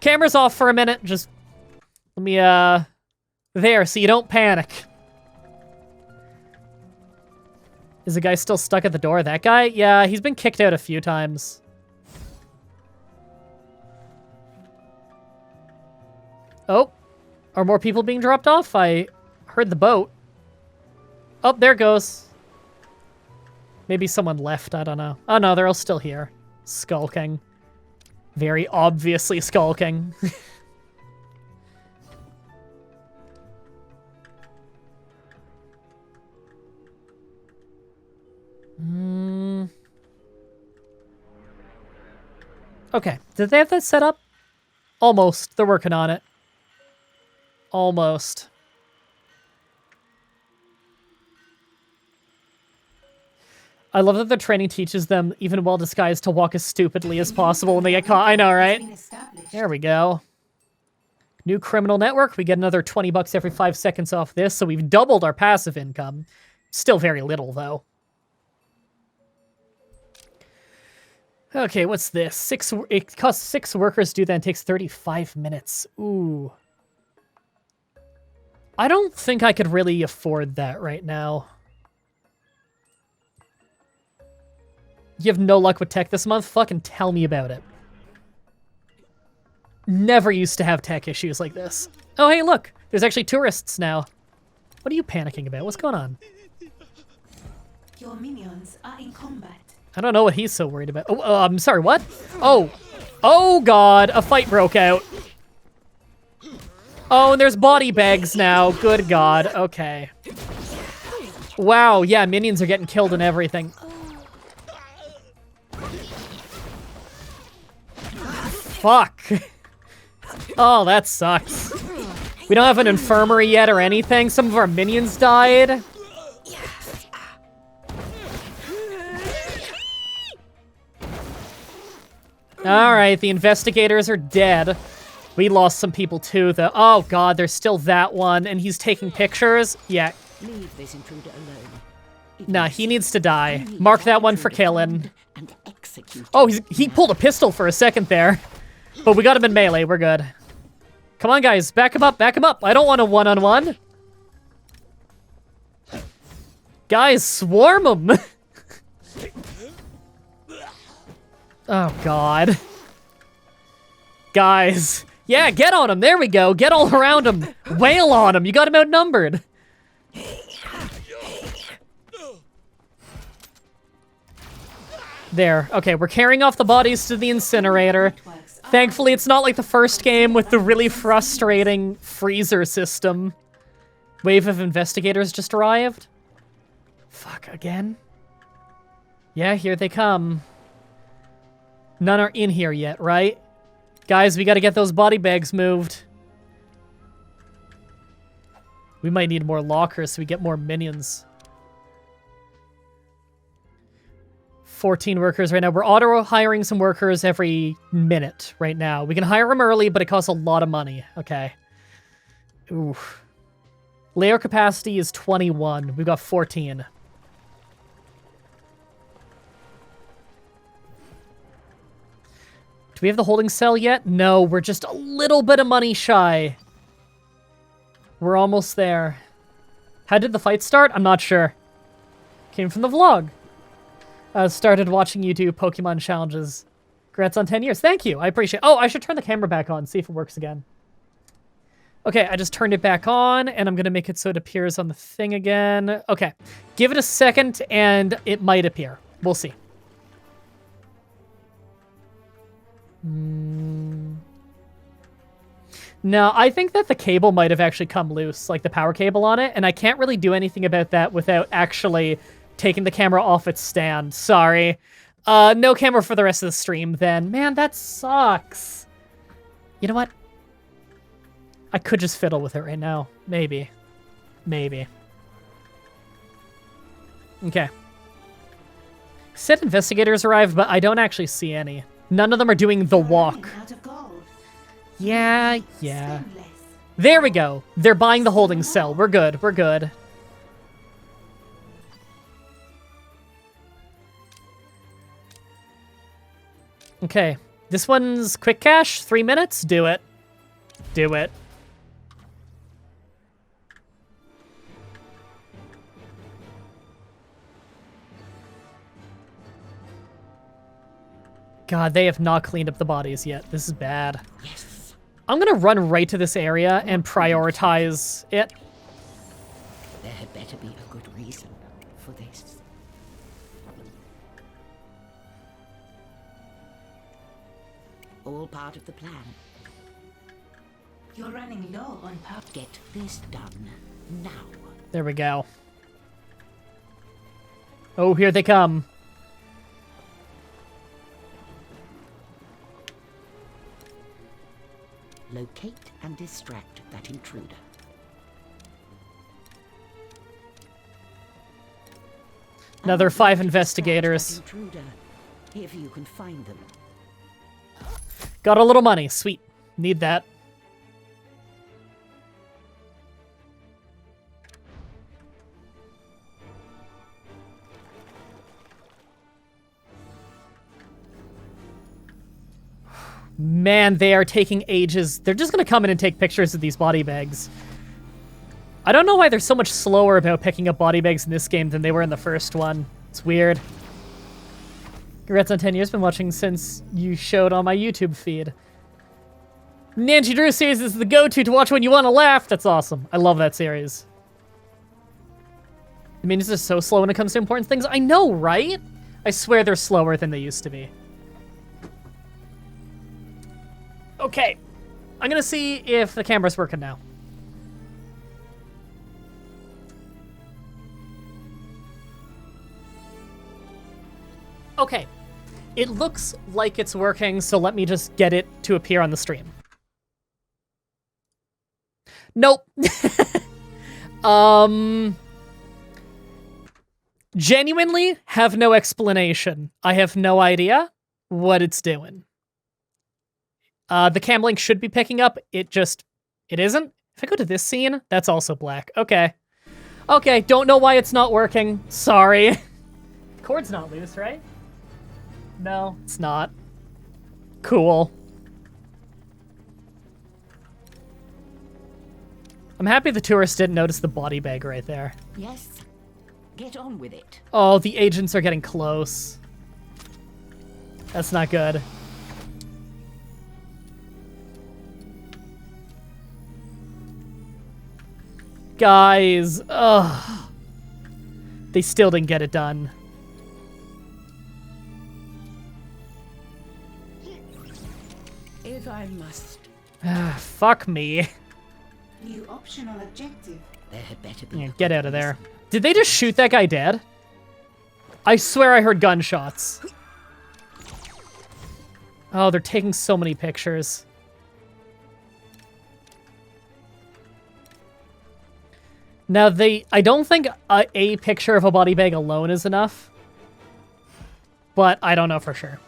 Camera's off for a minute. Just let me, there, so you don't panic. Is the guy still stuck at the door? That guy? Yeah, he's been kicked out a few times. Oh, are more people being dropped off? I heard the boat. Oh, there it goes. Maybe someone left, I don't know. Oh no, they're all still here. Skulking. Very obviously skulking. Okay, did they have that set up? Almost. They're working on it. Almost. I love that the training teaches them, even well disguised, to walk as stupidly as possible when they get caught. I know, right? There we go. New criminal network. We get another 20 bucks every 5 seconds off this, so we've doubled our passive income. Still very little, though. Okay, what's this? It costs 6 workers to do that and takes 35 minutes. Ooh. I don't think I could really afford that right now. You have no luck with tech this month? Fucking tell me about it. Never used to have tech issues like this. Oh, hey, look. There's actually tourists now. What are you panicking about? What's going on? Your minions are in combat. I don't know what he's so worried about. Oh, I'm sorry, what? Oh. Oh, God. A fight broke out. Oh, and there's body bags now. Good God. Okay. Wow, yeah, minions are getting killed and everything. Fuck. Oh, that sucks. We don't have an infirmary yet or anything. Some of our minions died. Alright, the investigators are dead. We lost some people too, though. Oh God, there's still that one, and he's taking pictures? Yeah. Leave this intruder alone. Nah, he needs to die. Mark that one for killing. And execute. Oh, he pulled a pistol for a second there. But we got him in melee, we're good. Come on, guys, back him up, back him up. I don't want a one-on-one. Guys, swarm him. Oh, God. Guys. Yeah, get on him. There we go. Get all around him. Wail on him. You got him outnumbered. There. Okay, we're carrying off the bodies to the incinerator. Thankfully, it's not like the first game with the really frustrating freezer system. Wave of investigators just arrived. Fuck, again? Yeah, here they come. None are in here yet, right? Guys, we gotta get those body bags moved. We might need more lockers so we get more minions. 14 workers right now. We're auto-hiring some workers every minute right now. We can hire them early, but it costs a lot of money. Okay. Oof. Lair capacity is 21. We've got 14. Do we have the holding cell yet? No, we're just a little bit of money shy. We're almost there. How did the fight start? I'm not sure. Came from the vlog. Started watching you do Pokemon challenges. Congrats on 10 years. Thank you. I appreciate it. Oh, I should turn the camera back on, see if it works again. Okay, I just turned it back on, and I'm going to make it so it appears on the thing again. Okay, give it a second, and it might appear. We'll see. No, I think that the cable might have actually come loose, like the power cable on it, and I can't really do anything about that without actually taking the camera off its stand. Sorry. No camera for the rest of the stream then. Man, that sucks. You know what? I could just fiddle with it right now. Maybe. Maybe. Okay. Said investigators arrived, but I don't actually see any. None of them are doing the walk. Yeah. There we go. They're buying the holding cell. We're good. We're good. Okay. This one's quick cash. 3 minutes. Do it. Do it. God, they have not cleaned up the bodies yet. This is bad. Yes. I'm gonna run right to this area and prioritize it. There had better be a good reason for this. All part of the plan. You're running low on power. Get this done now. There we go. Oh, here they come. Locate and distract that intruder. Another And 5 distract investigators. that intruder, if you can find them. Got a little money. Sweet. Need that. Man, they are taking ages. They're just gonna come in and take pictures of these body bags. I don't know why they're so much slower about picking up body bags in this game than they were in the first one. It's weird. Congrats on 10 years. Been watching since you showed on my YouTube feed. Nancy Drew series is the go-to to watch when you want to laugh. That's awesome. I love that series. I mean, it's just so slow when it comes to important things. I know, right? I swear they're slower than they used to be. Okay. I'm gonna see if the camera's working now. Okay. It looks like it's working, so let me just get it to appear on the stream. Nope. Genuinely have no explanation. I have no idea what it's doing. The cam link should be picking up. It isn't. If I go to this scene, that's also black. Okay. Okay, don't know why it's not working. Sorry. Cord's not loose, right? No, it's not. Cool. I'm happy the tourist didn't notice the body bag right there. Yes. Get on with it. Oh, the agents are getting close. That's not good. Guys, ugh. They still didn't get it done. If I must. Fuck me. New optional objective. There had better be. Yeah, get out of there. Did they just shoot that guy dead? I swear I heard gunshots. Oh, they're taking so many pictures. Now, I don't think a picture of a body bag alone is enough. But I don't know for sure.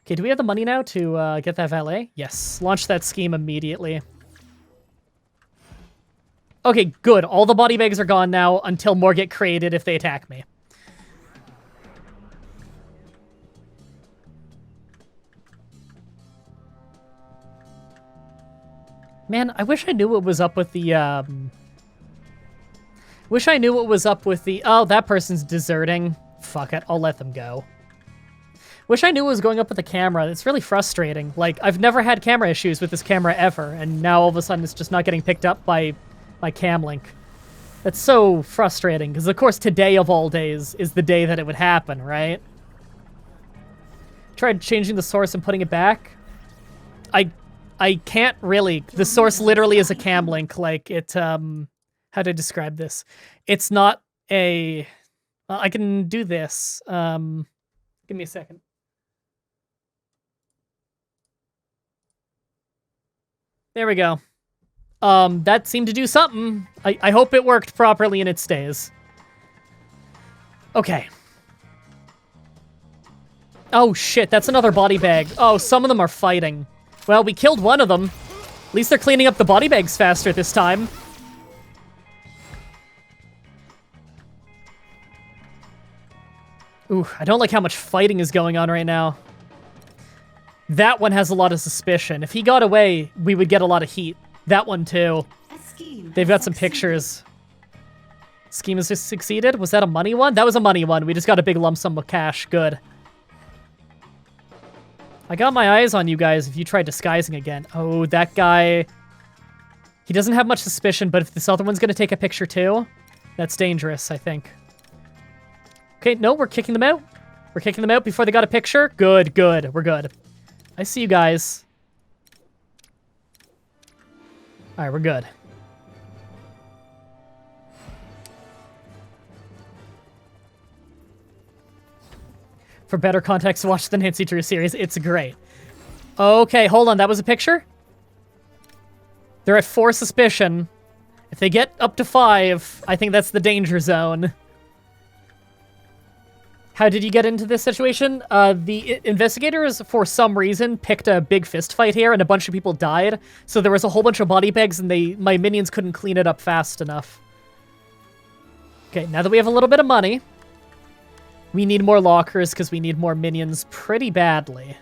Okay, do we have the money now to get that valet? Yes. Launch that scheme immediately. Okay, good. All the body bags are gone now until more get created if they attack me. Man, I wish I knew what was up with the, Wish I knew what was up with the... Oh, that person's deserting. Fuck it, I'll let them go. Wish I knew what was going up with the camera. It's really frustrating. Like, I've never had camera issues with this camera ever, and now all of a sudden it's just not getting picked up by my cam link. That's so frustrating, because of course today of all days is the day that it would happen, right? Tried changing the source and putting it back. I can't really. The source literally is a cam link. Like, it, how to describe this? It's not a... Well, I can do this. Give me a second. There we go. That seemed to do something. I hope it worked properly and it stays. Okay. Oh shit, that's another body bag. Oh, some of them are fighting. Well, we killed one of them. At least they're cleaning up the body bags faster this time. Ooh, I don't like how much fighting is going on right now. That one has a lot of suspicion. If he got away, we would get a lot of heat. That one too. They've got some pictures. Scheme has just succeeded? Was that a money one? That was a money one. We just got a big lump sum of cash. Good. I got my eyes on you guys if you try disguising again. Oh, that guy... He doesn't have much suspicion, but if this other one's gonna take a picture too, that's dangerous, I think. Okay, no, we're kicking them out. We're kicking them out before they got a picture. Good, good. We're good. I see you guys. Alright, we're good. For better context, watch the Nancy Drew series. It's great. Okay, hold on. That was a picture? They're at 4 suspicion. If they get up to 5, I think that's the danger zone. How did you get into this situation? The investigators, for some reason, picked a big fist fight here, and a bunch of people died. So there was a whole bunch of body bags, and my minions couldn't clean it up fast enough. Okay, now that we have a little bit of money, we need more lockers, because we need more minions pretty badly.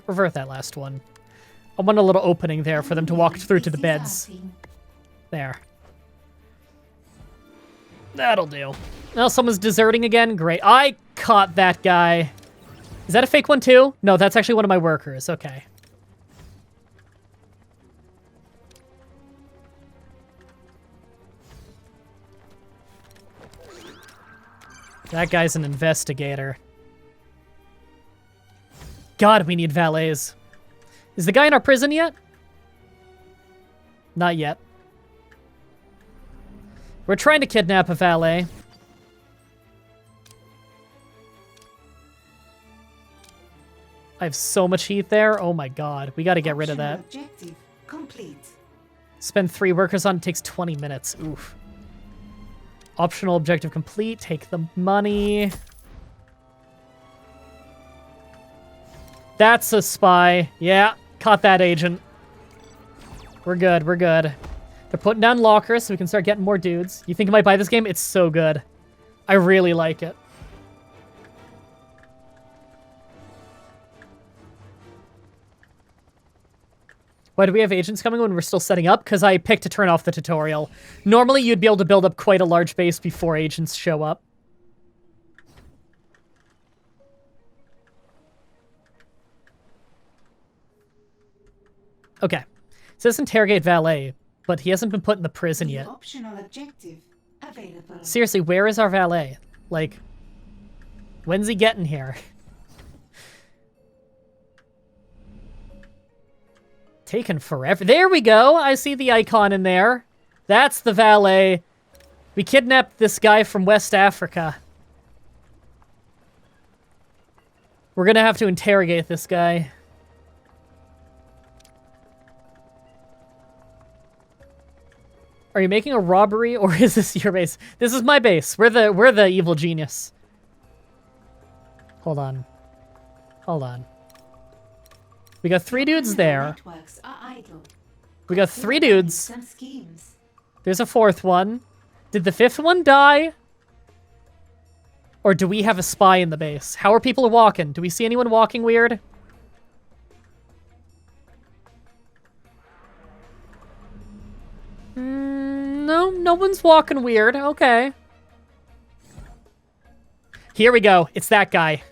Revert that last one. I want a little opening there for them to walk through to the beds. There. That'll do. Now someone's deserting again. Great. I caught that guy. Is that a fake one too? No, that's actually one of my workers. Okay. That guy's an investigator. God, we need valets. Is the guy in our prison yet? Not yet. We're trying to kidnap a valet. I have so much heat there. Oh my god. We gotta get rid of that. Objective complete. Spend 3 workers on it takes 20 minutes. Oof. Optional objective complete. Take the money. That's a spy. Yeah, caught that agent. We're good, we're good. They're putting down lockers so we can start getting more dudes. You think I might buy this game? It's so good. I really like it. Why do we have agents coming when we're still setting up? Because I picked to turn off the tutorial. Normally, you'd be able to build up quite a large base before agents show up. Okay. It says interrogate valet, but he hasn't been put in the prison yet. Optional objective available. Seriously, where is our valet? Like, when's he getting here? Taking forever. There we go. I see the icon in there. That's the valet. We kidnapped this guy from West Africa. We're gonna have to interrogate this guy. Are you making a robbery, or is this your base? This is my base. We're the evil genius. Hold on. Hold on. We got 3 dudes there. Networks are idle. We got 3 dudes. Some schemes. There's a 4th one. Did the 5th one die? Or do we have a spy in the base? How are people walking? Do we see anyone walking weird? No, no one's walking weird. Okay. Here we go. It's that guy.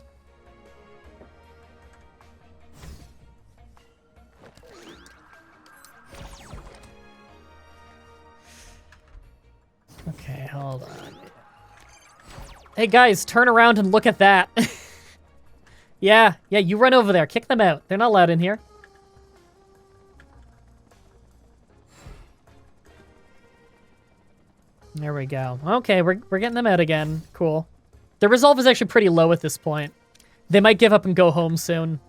Okay, hold on. Hey guys, turn around and look at that. Yeah, you run over there. Kick them out. They're not allowed in here. There we go. Okay, we're getting them out again. Cool. Their resolve is actually pretty low at this point. They might give up and go home soon.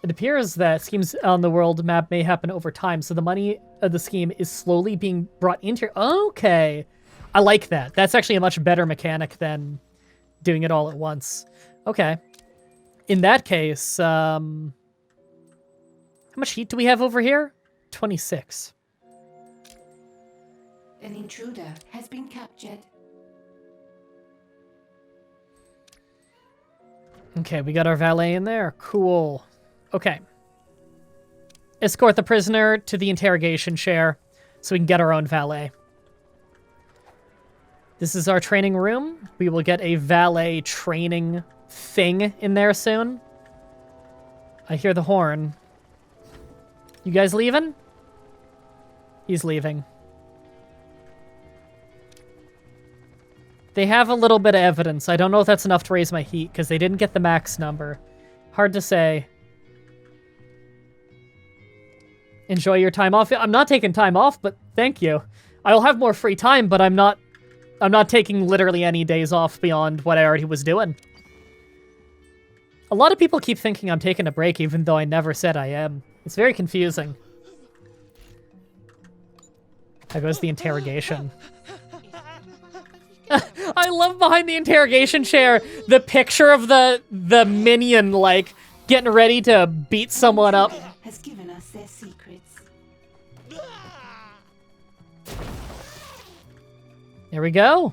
It appears that schemes on the world map may happen over time, so the money of the scheme is slowly being brought into... Okay. I like that. That's actually a much better mechanic than doing it all at once. Okay. In that case, how much heat do we have over here? 26. An intruder has been captured. Okay, we got our valet in there. Cool. Okay. Escort the prisoner to the interrogation chair so we can get our own valet. This is our training room. We will get a valet training thing in there soon. I hear the horn. You guys leaving? He's leaving. They have a little bit of evidence. I don't know if that's enough to raise my heat because they didn't get the max number. Hard to say. Enjoy your time off. I'm not taking time off, but thank you. I'll have more free time, but I'm not taking literally any days off beyond what I already was doing. A lot of people keep thinking I'm taking a break, even though I never said I am. It's very confusing. There goes the interrogation. I love behind the interrogation chair the picture of the minion, like, getting ready to beat someone up. Has given us their secrets. There we go.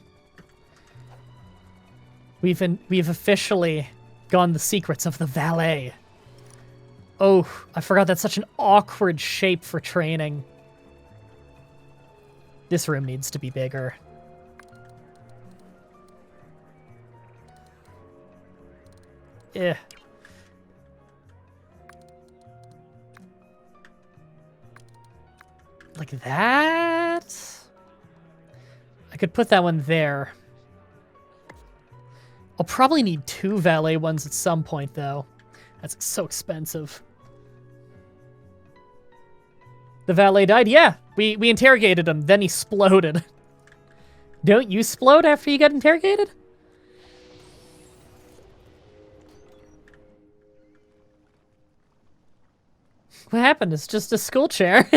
We've officially gone the secrets of the valet. Oh, I forgot that's such an awkward shape for training. This room needs to be bigger. Yeah. Like that? I could put that one there. I'll probably need 2 valet ones at some point, though. That's so expensive. The valet died? Yeah, we interrogated him, then he sploded. Don't you splode after you get interrogated? What happened? It's just a school chair.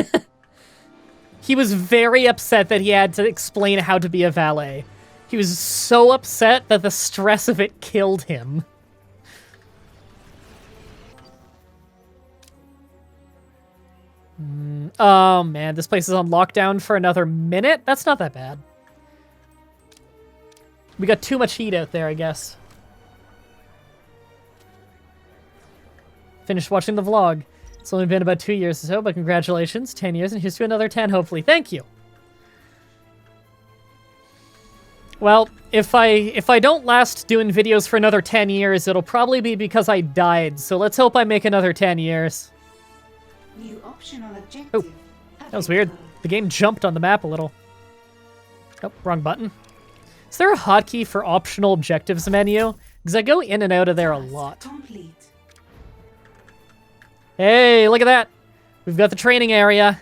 He was very upset that he had to explain how to be a valet. He was so upset that the stress of it killed him. Oh man, this place is on lockdown for another minute? That's not that bad. We got too much heat out there, I guess. Finished watching the vlog. It's only been about 2 years or so, but congratulations. 10 years, and here's to another 10, hopefully. Thank you. Well, if I don't last doing videos for another 10 years, it'll probably be because I died, so let's hope I make another 10 years. New optional objective. Oh, that was weird. The game jumped on the map a little. Oh, wrong button. Is there a hotkey for optional objectives menu? Because I go in and out of there a lot. Complete. Hey, look at that. We've got the training area.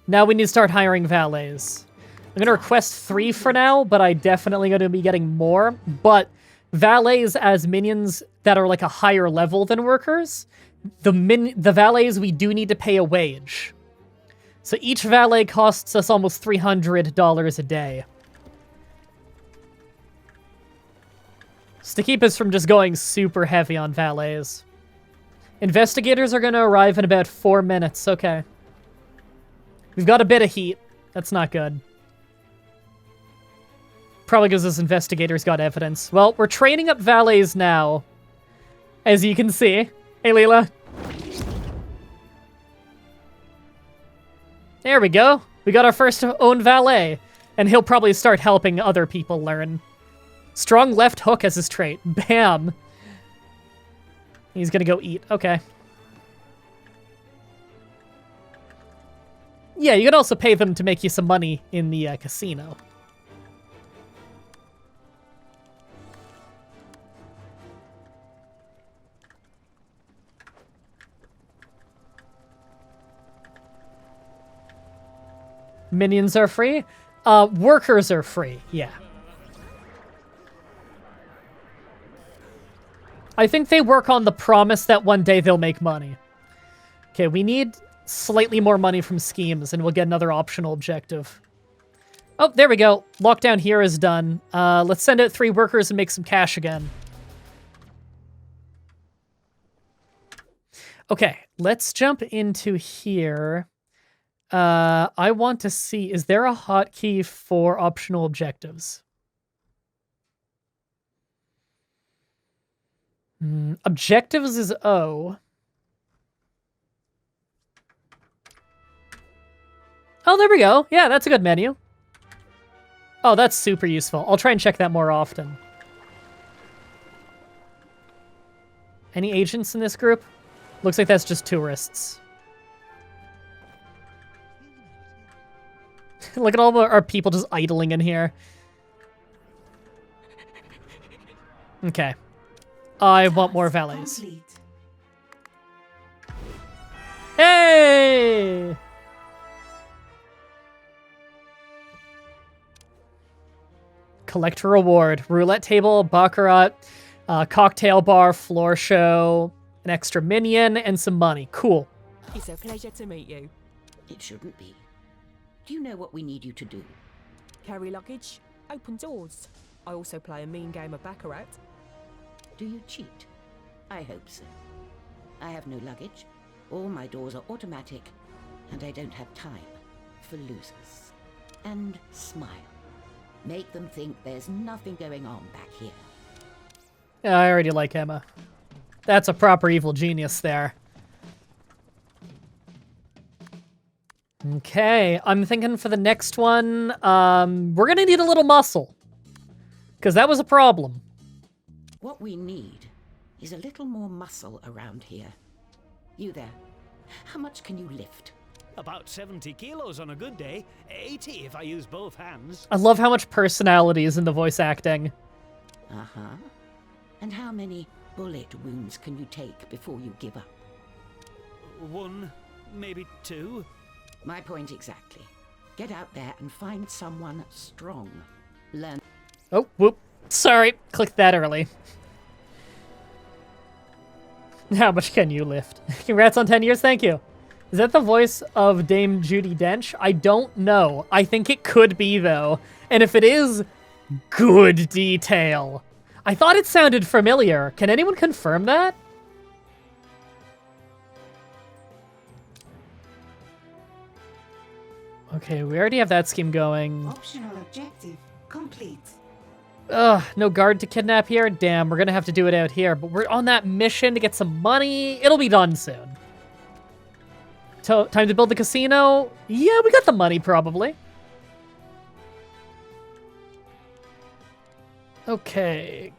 Now we need to start hiring valets. I'm going to request 3 for now, but I definitely going to be getting more. But valets as minions that are like a higher level than workers, the valets, we do need to pay a wage. So each valet costs us almost $300 a day. Just to keep us from just going super heavy on valets. Investigators are going to arrive in about 4 minutes. Okay. We've got a bit of heat. That's not good. Probably because this investigator's got evidence. Well, we're training up valets now. As you can see. Hey, Leela. There we go. We got our first own valet. And he'll probably start helping other people learn. Strong left hook as his trait. Bam. He's gonna go eat. Okay. Yeah, you can also pay them to make you some money in the casino. Minions are free. Workers are free. Yeah. I think they work on the promise that one day they'll make money. Okay, we need slightly more money from schemes, and we'll get another optional objective. Oh, there we go. Lockdown here is done. Let's send out 3 workers and make some cash again. Okay, let's jump into here. I want to see, is there a hotkey for optional objectives? Objectives is O. Oh, there we go. Yeah, that's a good menu. Oh, that's super useful. I'll try and check that more often. Any agents in this group? Looks like that's just tourists. Look at all our people just idling in here. Okay. I want more valets. Complete. Hey! Collect a reward. Roulette table, baccarat, cocktail bar, floor show, an extra minion, and some money. Cool. It's a pleasure to meet you. It shouldn't be. Do you know what we need you to do? Carry luggage, open doors. I also play a mean game of baccarat. Do you cheat? I hope so. I have no luggage. All my doors are automatic, and I don't have time for losers. And smile. Make them think there's nothing going on back here. Yeah, I already like Emma. That's a proper evil genius there. Okay, I'm thinking for the next one, we're gonna need a little muscle. Because that was a problem. What we need is a little more muscle around here. You there. How much can you lift? About 70 kilos on a good day. 80 if I use both hands. I love how much personality is in the voice acting. Uh-huh. And how many bullet wounds can you take before you give up? 1, maybe 2. My point exactly. Get out there and find someone strong. Learn. Oh, whoop. Sorry, clicked that early. How much can you lift? Congrats on 10 years, thank you. Is that the voice of Dame Judi Dench? I don't know. I think it could be, though. And if it is, good detail. I thought it sounded familiar. Can anyone confirm that? Okay, we already have that scheme going. Optional objective complete. Ugh, no guard to kidnap here? Damn, we're gonna have to do it out here. But we're on that mission to get some money. It'll be done soon. Time to build the casino? Yeah, we got the money, probably. Okay.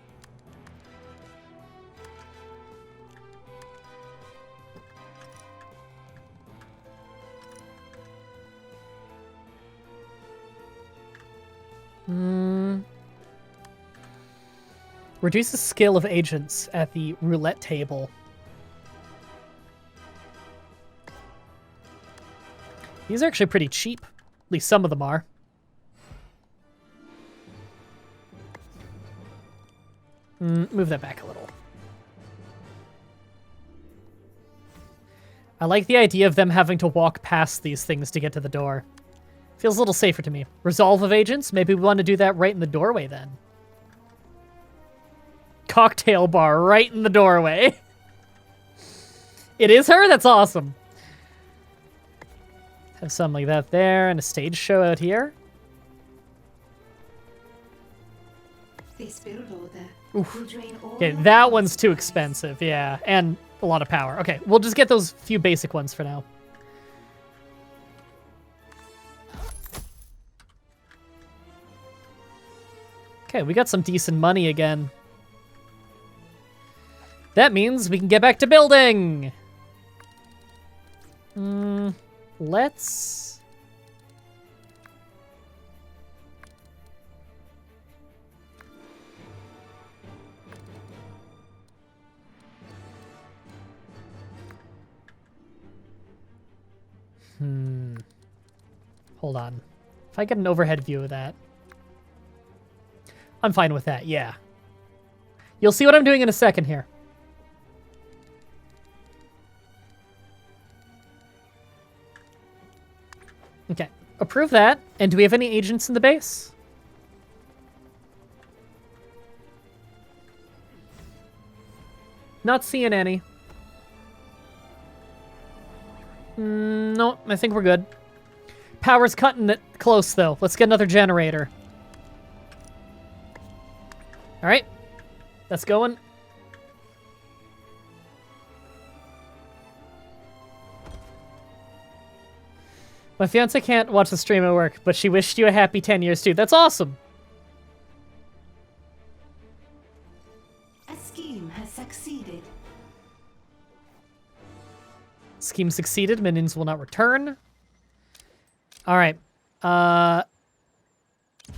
Reduces skill of agents at the roulette table. These are actually pretty cheap. At least some of them are. Move that back a little. I like the idea of them having to walk past these things to get to the door. Feels a little safer to me. Resolve of agents? Maybe we want to do that right in the doorway then. Cocktail bar right in the doorway. It is her? That's awesome. Have something like that there, and a stage show out here. This build order Oof. will drain all Okay, your that one's funds too twice. expensive, yeah. And a lot of power. Okay, we'll just get those few basic ones for now. Okay, we got some decent money again. That means we can get back to building! Let's... Hold on. If I get an overhead view of that. I'm fine with that, yeah. You'll see what I'm doing in a second here. Okay, approve that. And do we have any agents in the base? Not seeing any. No, I think we're good. Power's cutting it close, though. Let's get another generator. All right, that's going. My fiance can't watch the stream at work, but she wished you a happy 10 years too. That's awesome. A scheme has succeeded. Scheme succeeded. Minions will not return. All right.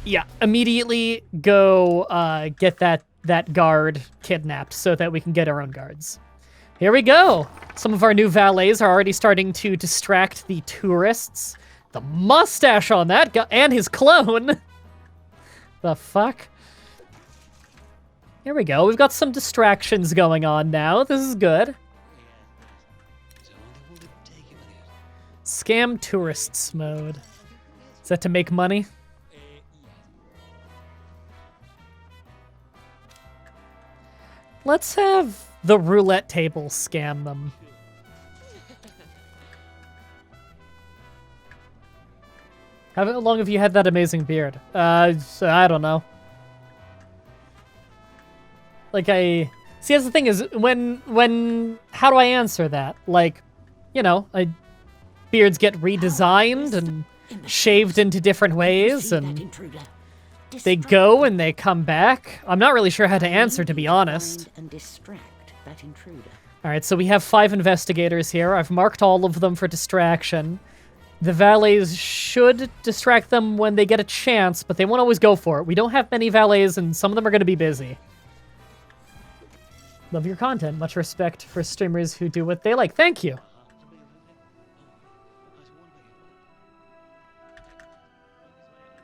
Yeah, immediately go get that guard kidnapped so that we can get our own guards. Here we go. Some of our new valets are already starting to distract the tourists. The mustache on that guy and his clone. The fuck? Here we go. We've got some distractions going on now. This is good. Scam tourists mode. Is that to make money? Let's have the roulette table scam them. How long have you had that amazing beard? So I don't know. Like see, that's the thing is, how do I answer that? Like, you know, beards get redesigned and shaved into different ways, and they go and they come back. I'm not really sure how to answer, to be honest. And distract that intruder. All right, so we have 5 investigators here. I've marked all of them for distraction. The valets should distract them when they get a chance, but they won't always go for it. We don't have many valets, and some of them are going to be busy. Love your content. Much respect for streamers who do what they like. Thank you.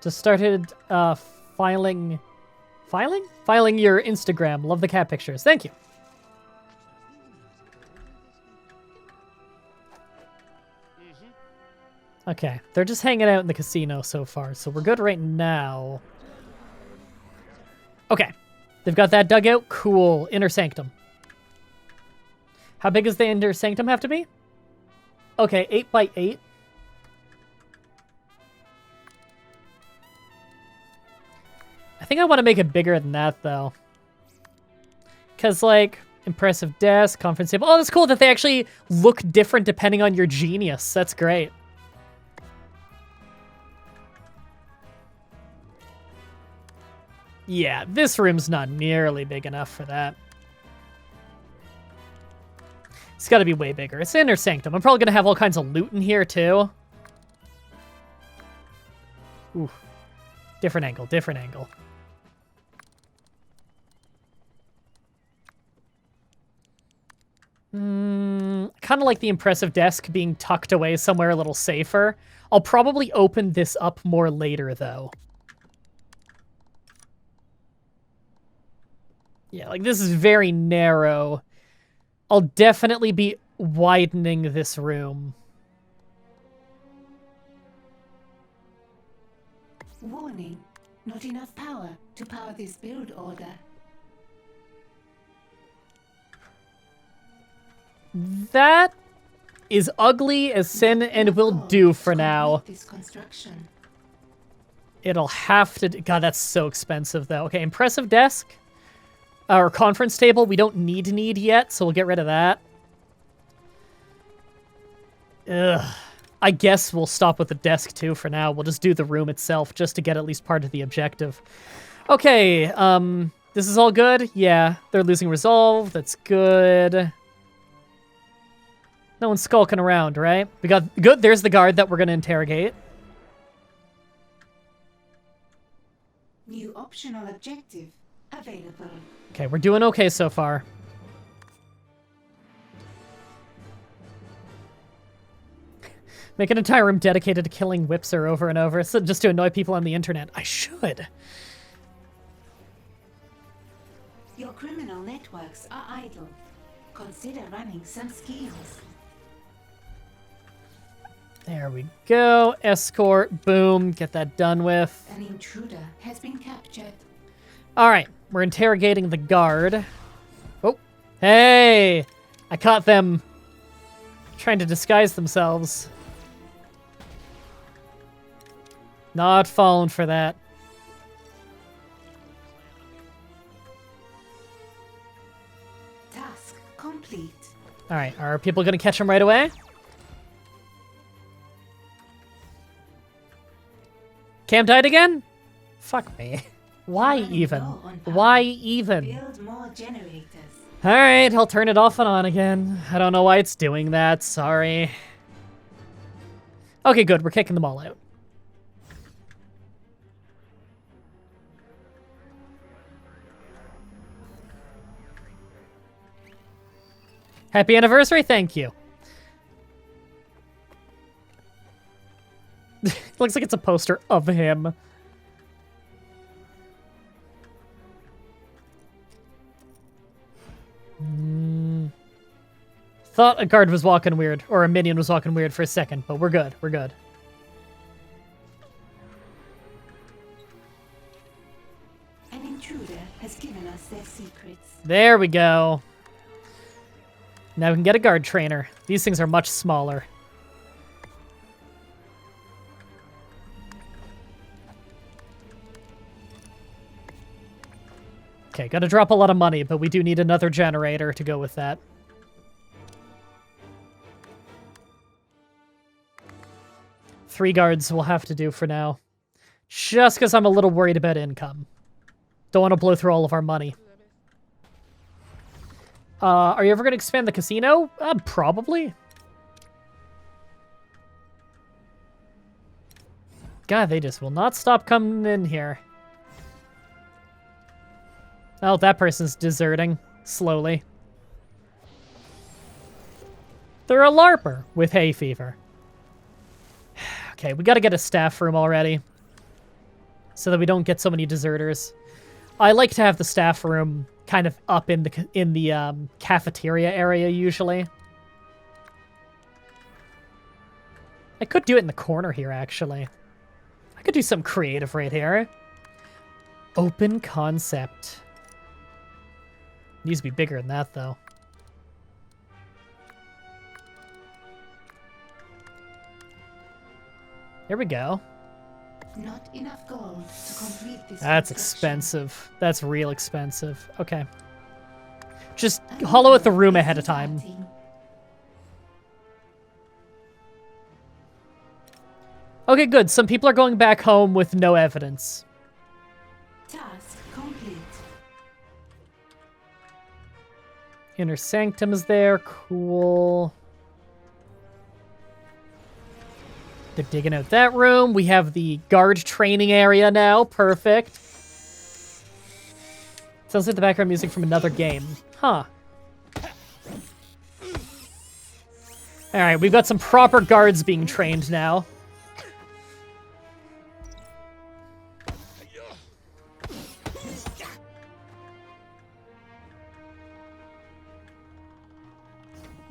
Just started filing your Instagram. Love the cat pictures. Thank you. Okay, they're just hanging out in the casino so far, so we're good right now. Okay, they've got that dugout. Cool. Inner sanctum. How big does the inner sanctum have to be? Okay, 8 by 8. I think I want to make it bigger than that, though. Because, like, impressive desk, conference table. Oh, that's cool that they actually look different depending on your genius. That's great. Yeah, this room's not nearly big enough for that. It's got to be way bigger. It's inner sanctum. I'm probably going to have all kinds of loot in here, too. Ooh. Different angle, different angle. Kind of like the impressive desk being tucked away somewhere a little safer. I'll probably open this up more later, though. Yeah, like this is very narrow. I'll definitely be widening this room. Warning. Not enough power to power this build order. That is ugly as sin and will do for now. This construction. It'll have to... God, that's so expensive, though. Okay, impressive desk. Or conference table, we don't need yet, so we'll get rid of that. Ugh. I guess we'll stop with the desk, too, for now. We'll just do the room itself, just to get at least part of the objective. Okay, this is all good? Yeah, they're losing resolve. That's good. No one's skulking around, right? We got... Good, there's the guard that we're going to interrogate. New optional objective available. Okay, we're doing okay so far. Make an entire room dedicated to killing Whipser over and over, so just to annoy people on the internet. I should. Your criminal networks are idle. Consider running some schemes. There we go. Escort. Boom. Get that done with. An intruder has been captured. All right. We're interrogating the guard. Oh. Hey! I caught them trying to disguise themselves. Not falling for that. Task complete. All right. Are people going to catch him right away? Cam died again? Fuck me. Why even? Why even? Build more generators. Alright, I'll turn it off and on again. I don't know why it's doing that. Sorry. Okay, good. We're kicking them all out. Happy anniversary. Thank you. Looks like it's a poster of him. Thought a guard was walking weird, or a minion was walking weird for a second, but we're good. We're good. An intruder has given us their secrets. There we go. Now we can get a guard trainer. These things are much smaller. Okay, gotta drop a lot of money, but we do need another generator to go with that. Three guards will have to do for now. Just because I'm a little worried about income. Don't want to blow through all of our money. Are you ever going to expand the casino? Probably. God, they just will not stop coming in here. Oh, that person's deserting. Slowly. They're a LARPer with hay fever. Okay, we gotta get a staff room already. So that we don't get so many deserters. I like to have the staff room kind of up in the cafeteria area, usually. I could do it in the corner here, actually. I could do something creative right here. Open concept. Needs to be bigger than that, though. There we go. Not enough gold to complete this. That's expensive. That's real expensive. Okay. Just hollow out the room ahead of time. Okay, good. Some people are going back home with no evidence. Task complete. Inner Sanctum is there. Cool. They're digging out that room. We have the guard training area now. Perfect. Sounds like the background music from another game. Huh. Alright, we've got some proper guards being trained now.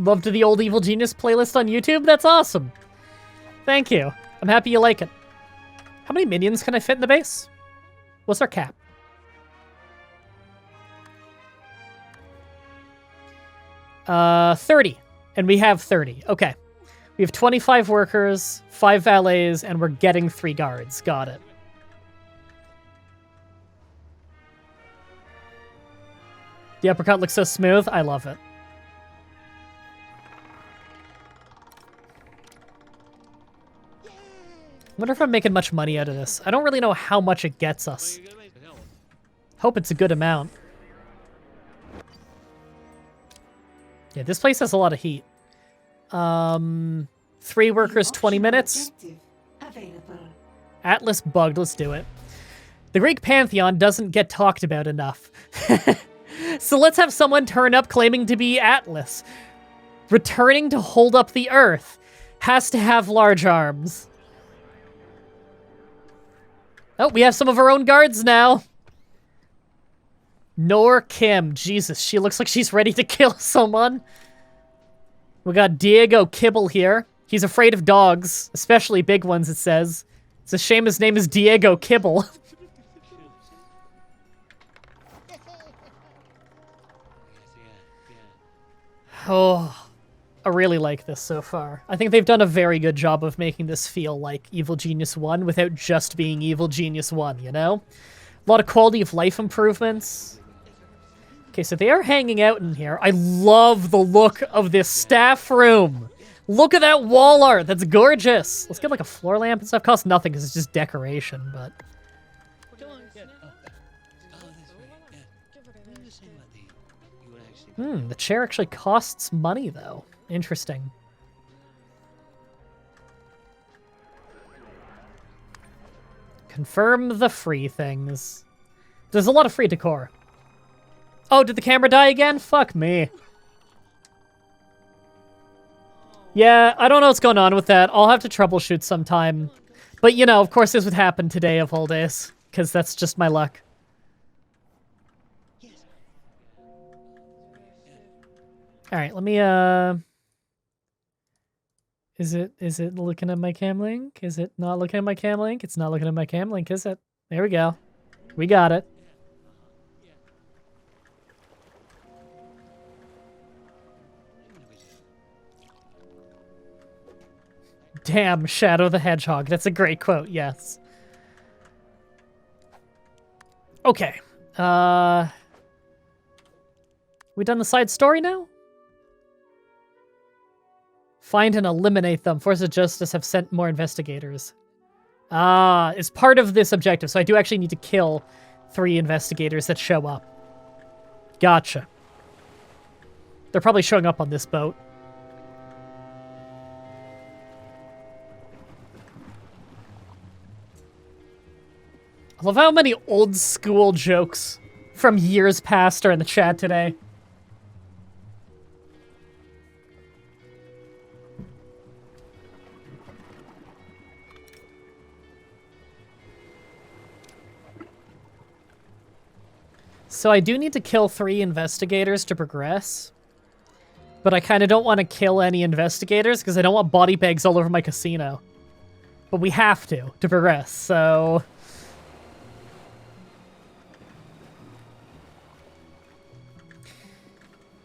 Loved the old Evil Genius playlist on YouTube? That's awesome. Thank you. I'm happy you like it. How many minions can I fit in the base? What's our cap? Uh, 30. And we have 30. Okay. We have 25 workers, 5 valets, and we're getting 3 guards. Got it. The uppercut looks so smooth. I love it. I wonder if I'm making much money out of this. I don't really know how much it gets us. Hope it's a good amount. Yeah, this place has a lot of heat. 3 workers, 20 minutes. Atlas bugged. Let's do it. The Greek pantheon doesn't get talked about enough. So let's have someone turn up claiming to be Atlas. Returning to hold up the earth. Has to have large arms. Oh, we have some of our own guards now. Nor Kim. Jesus, she looks like she's ready to kill someone. We got Diego Kibble here. He's afraid of dogs, especially big ones, it says. It's a shame his name is Diego Kibble. Oh, I really like this so far. I think they've done a very good job of making this feel like Evil Genius 1 without just being Evil Genius 1, you know? A lot of quality of life improvements. Okay, so they are hanging out in here. I love the look of this staff room. Look at that wall art. That's gorgeous. Let's get like a floor lamp and stuff. Costs nothing because it's just decoration, but... the chair actually costs money, though. Interesting. Confirm the free things. There's a lot of free decor. Oh, did the camera die again? Fuck me. Yeah, I don't know what's going on with that. I'll have to troubleshoot sometime. But, you know, of course this would happen today of all days. Because that's just my luck. Alright, let me, Is it looking at my cam link? Is it not looking at my cam link? It's not looking at my cam link, is it? There we go. We got it. Damn, Shadow the Hedgehog. That's a great quote, yes. Okay. We done the side story now? Find and eliminate them. Forces of Justice have sent more investigators. Ah, it's part of this objective, so I do actually need to kill 3 investigators that show up. Gotcha. They're probably showing up on this boat. I love how many old school jokes from years past are in the chat today. So I do need to kill 3 investigators to progress. But I kind of don't want to kill any investigators because I don't want body bags all over my casino. But we have to progress, so...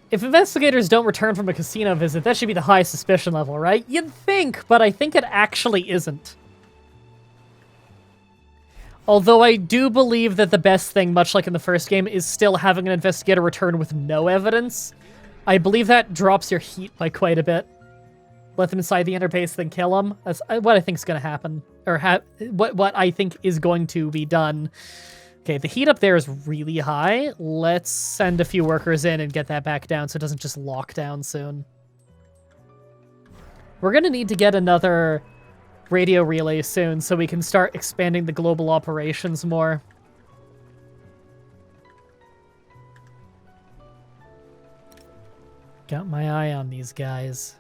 If investigators don't return from a casino visit, that should be the high suspicion level, right? You'd think, but I think it actually isn't. Although I do believe that the best thing, much like in the first game, is still having an investigator return with no evidence. I believe that drops your heat by quite a bit. Let them inside the interface, then kill them. That's what I think is going to happen. Or what I think is going to be done. Okay, the heat up there is really high. Let's send a few workers in and get that back down so it doesn't just lock down soon. We're going to need to get another radio relay soon so we can start expanding the global operations more. Got my eye on these guys.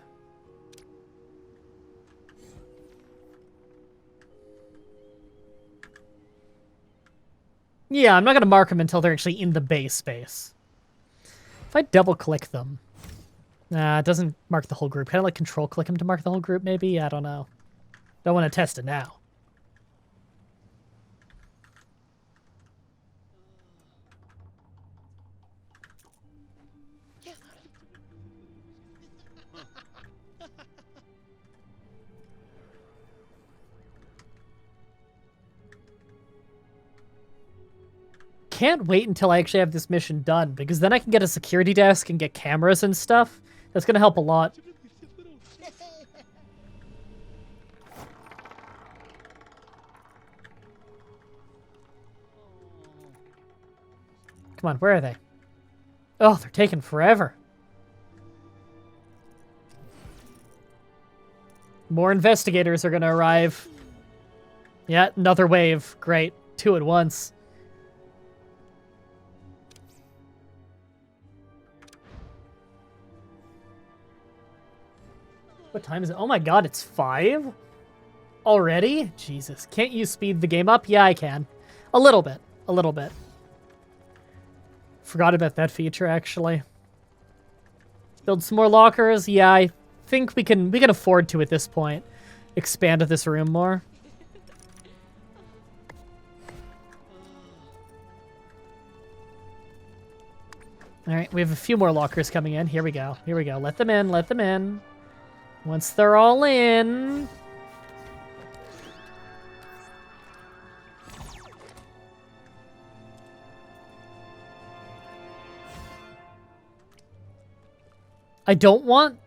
Yeah, I'm not going to mark them until they're actually in the base space. If I double-click them... Nah, it doesn't mark the whole group. Kind of like control click him to mark the whole group, maybe? I don't know. Don't want to test it now. Can't wait until I actually have this mission done, because then I can get a security desk and get cameras and stuff. That's going to help a lot. Come on, where are they? Oh, they're taking forever. More investigators are going to arrive. Yeah, another wave. Great. 2 at once. What time is it? Oh my god, it's 5? Already? Jesus. Can't you speed the game up? Yeah, I can. A little bit. A little bit. Forgot about that feature, actually. Build some more lockers? Yeah, I think we can afford to at this point. Expand this room more. Alright, we have a few more lockers coming in. Here we go. Here we go. Let them in. Let them in. Once they're all in... I don't want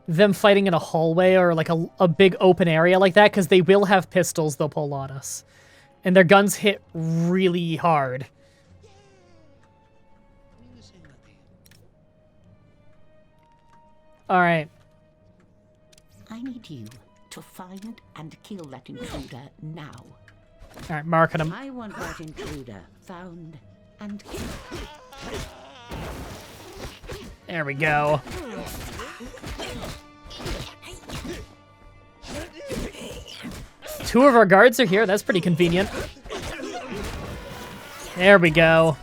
them fighting in a hallway or like a big open area like that, because they will have pistols they'll pull on us. And their guns hit really hard. Alright. I need you to find and kill that intruder now. Alright, marking him. I want that intruder found and killed. There we go. Two of our guards are here. That's pretty convenient. There we go.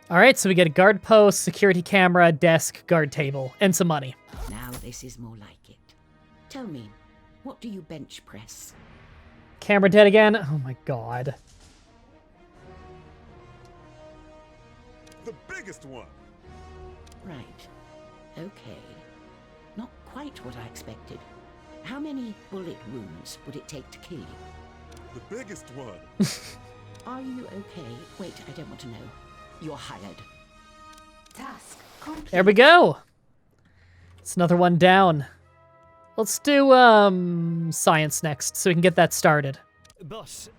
All right, so we get a guard post, security camera, desk, guard table, and some money. Now this is more like it. Tell me, what do you bench press? Camera dead again? Oh my god. The biggest one. Right. Okay. Not quite what I expected. How many bullet wounds would it take to kill you? The biggest one. Are you okay? Wait, I don't want to know. You're hired. Task complete. There we go. It's another one down. Let's do science next, so we can get that started. Boss,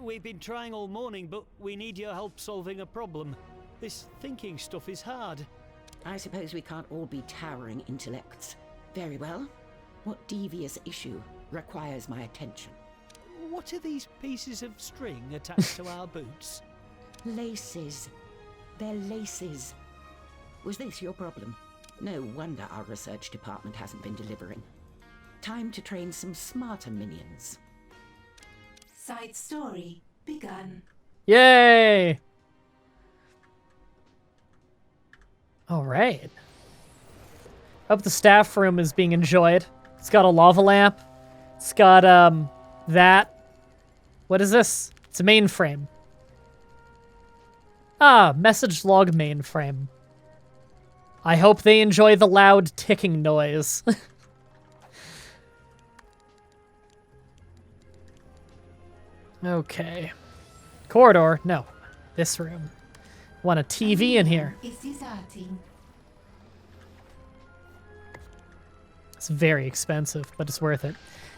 we've been trying all morning, but we need your help solving a problem. This thinking stuff is hard. I suppose we can't all be towering intellects. Very well. What devious issue requires my attention? What are these pieces of string attached to our boots? Laces. They're laces. Was this your problem? No wonder our research department hasn't been delivering. Time to train some smarter minions. Side story begun. Yay! All right. Hope the staff room is being enjoyed. It's got a lava lamp. It's got, that. What is this? It's a mainframe. Ah, message log mainframe. I hope they enjoy the loud ticking noise. Okay. Corridor? No. This room. Want a TV in here. Is deserting. It's very expensive, but it's worth it.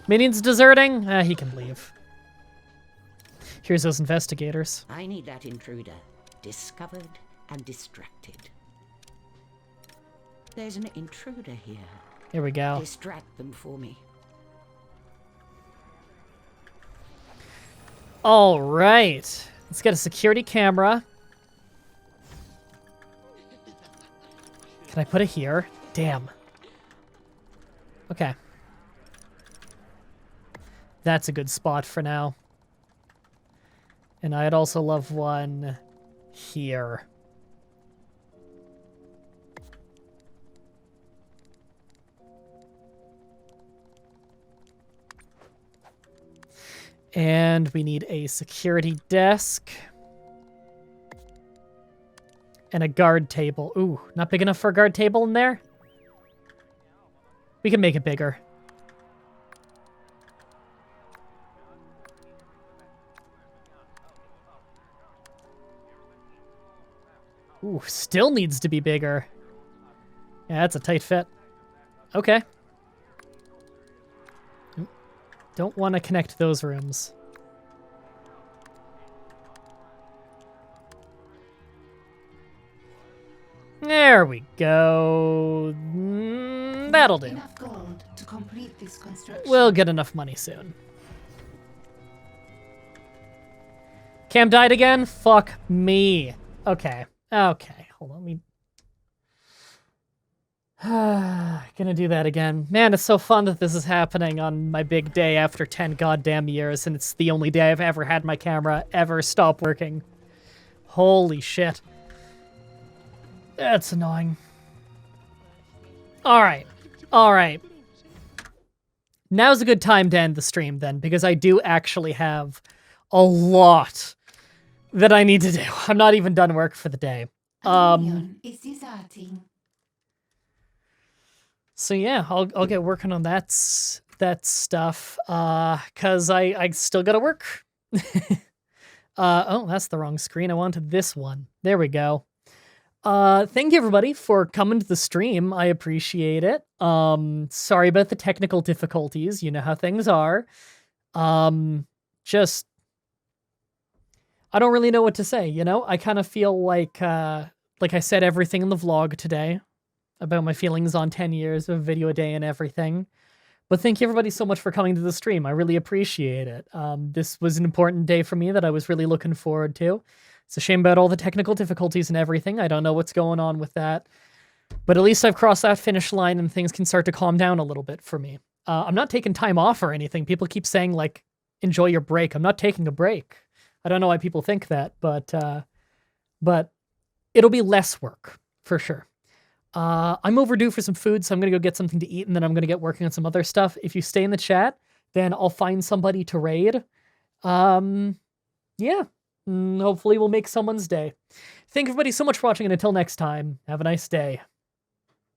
Minions deserting? He can leave. Here's those investigators. I need that intruder discovered and distracted. There's an intruder here. Here we go. Distract them for me. All right. Let's get a security camera. Can I put it here? Damn. Okay. That's a good spot for now. And I'd also love one here. And we need a security desk. And a guard table. Ooh, not big enough for a guard table in there? We can make it bigger. Ooh, still needs to be bigger. Yeah, that's a tight fit. Okay. Don't want to connect those rooms. There we go. That'll do. Enough gold to complete this construction. We'll get enough money soon. Cam died again? Fuck me. Okay. Okay. Hold on. Gonna do that again. Man, it's so fun that this is happening on my big day after 10 goddamn years, and it's the only day I've ever had my camera ever stop working. Holy shit. That's annoying. Alright. Alright. Now's a good time to end the stream then, because I do actually have a lot that I need to do. I'm not even done work for the day. Is deserting. So yeah, I'll get working on that stuff, cause I still gotta work. Oh, that's the wrong screen. I wanted this one. There we go. Thank you everybody for coming to the stream. I appreciate it. Sorry about the technical difficulties. You know how things are. Just, I don't really know what to say, you know? I kind of feel like I said everything in the vlog today about my feelings on 10 years of video a day and everything. But thank you everybody so much for coming to the stream. I really appreciate it. This was an important day for me that I was really looking forward to. It's a shame about all the technical difficulties and everything. I don't know what's going on with that. But at least I've crossed that finish line and things can start to calm down a little bit for me. I'm not taking time off or anything. People keep saying, like, enjoy your break. I'm not taking a break. I don't know why people think that, but it'll be less work, for sure. I'm overdue for some food, so I'm going to go get something to eat, and then I'm going to get working on some other stuff. If you stay in the chat, then I'll find somebody to raid. Yeah. Hopefully we'll make someone's day. Thank everybody so much for watching, and until next time, have a nice day.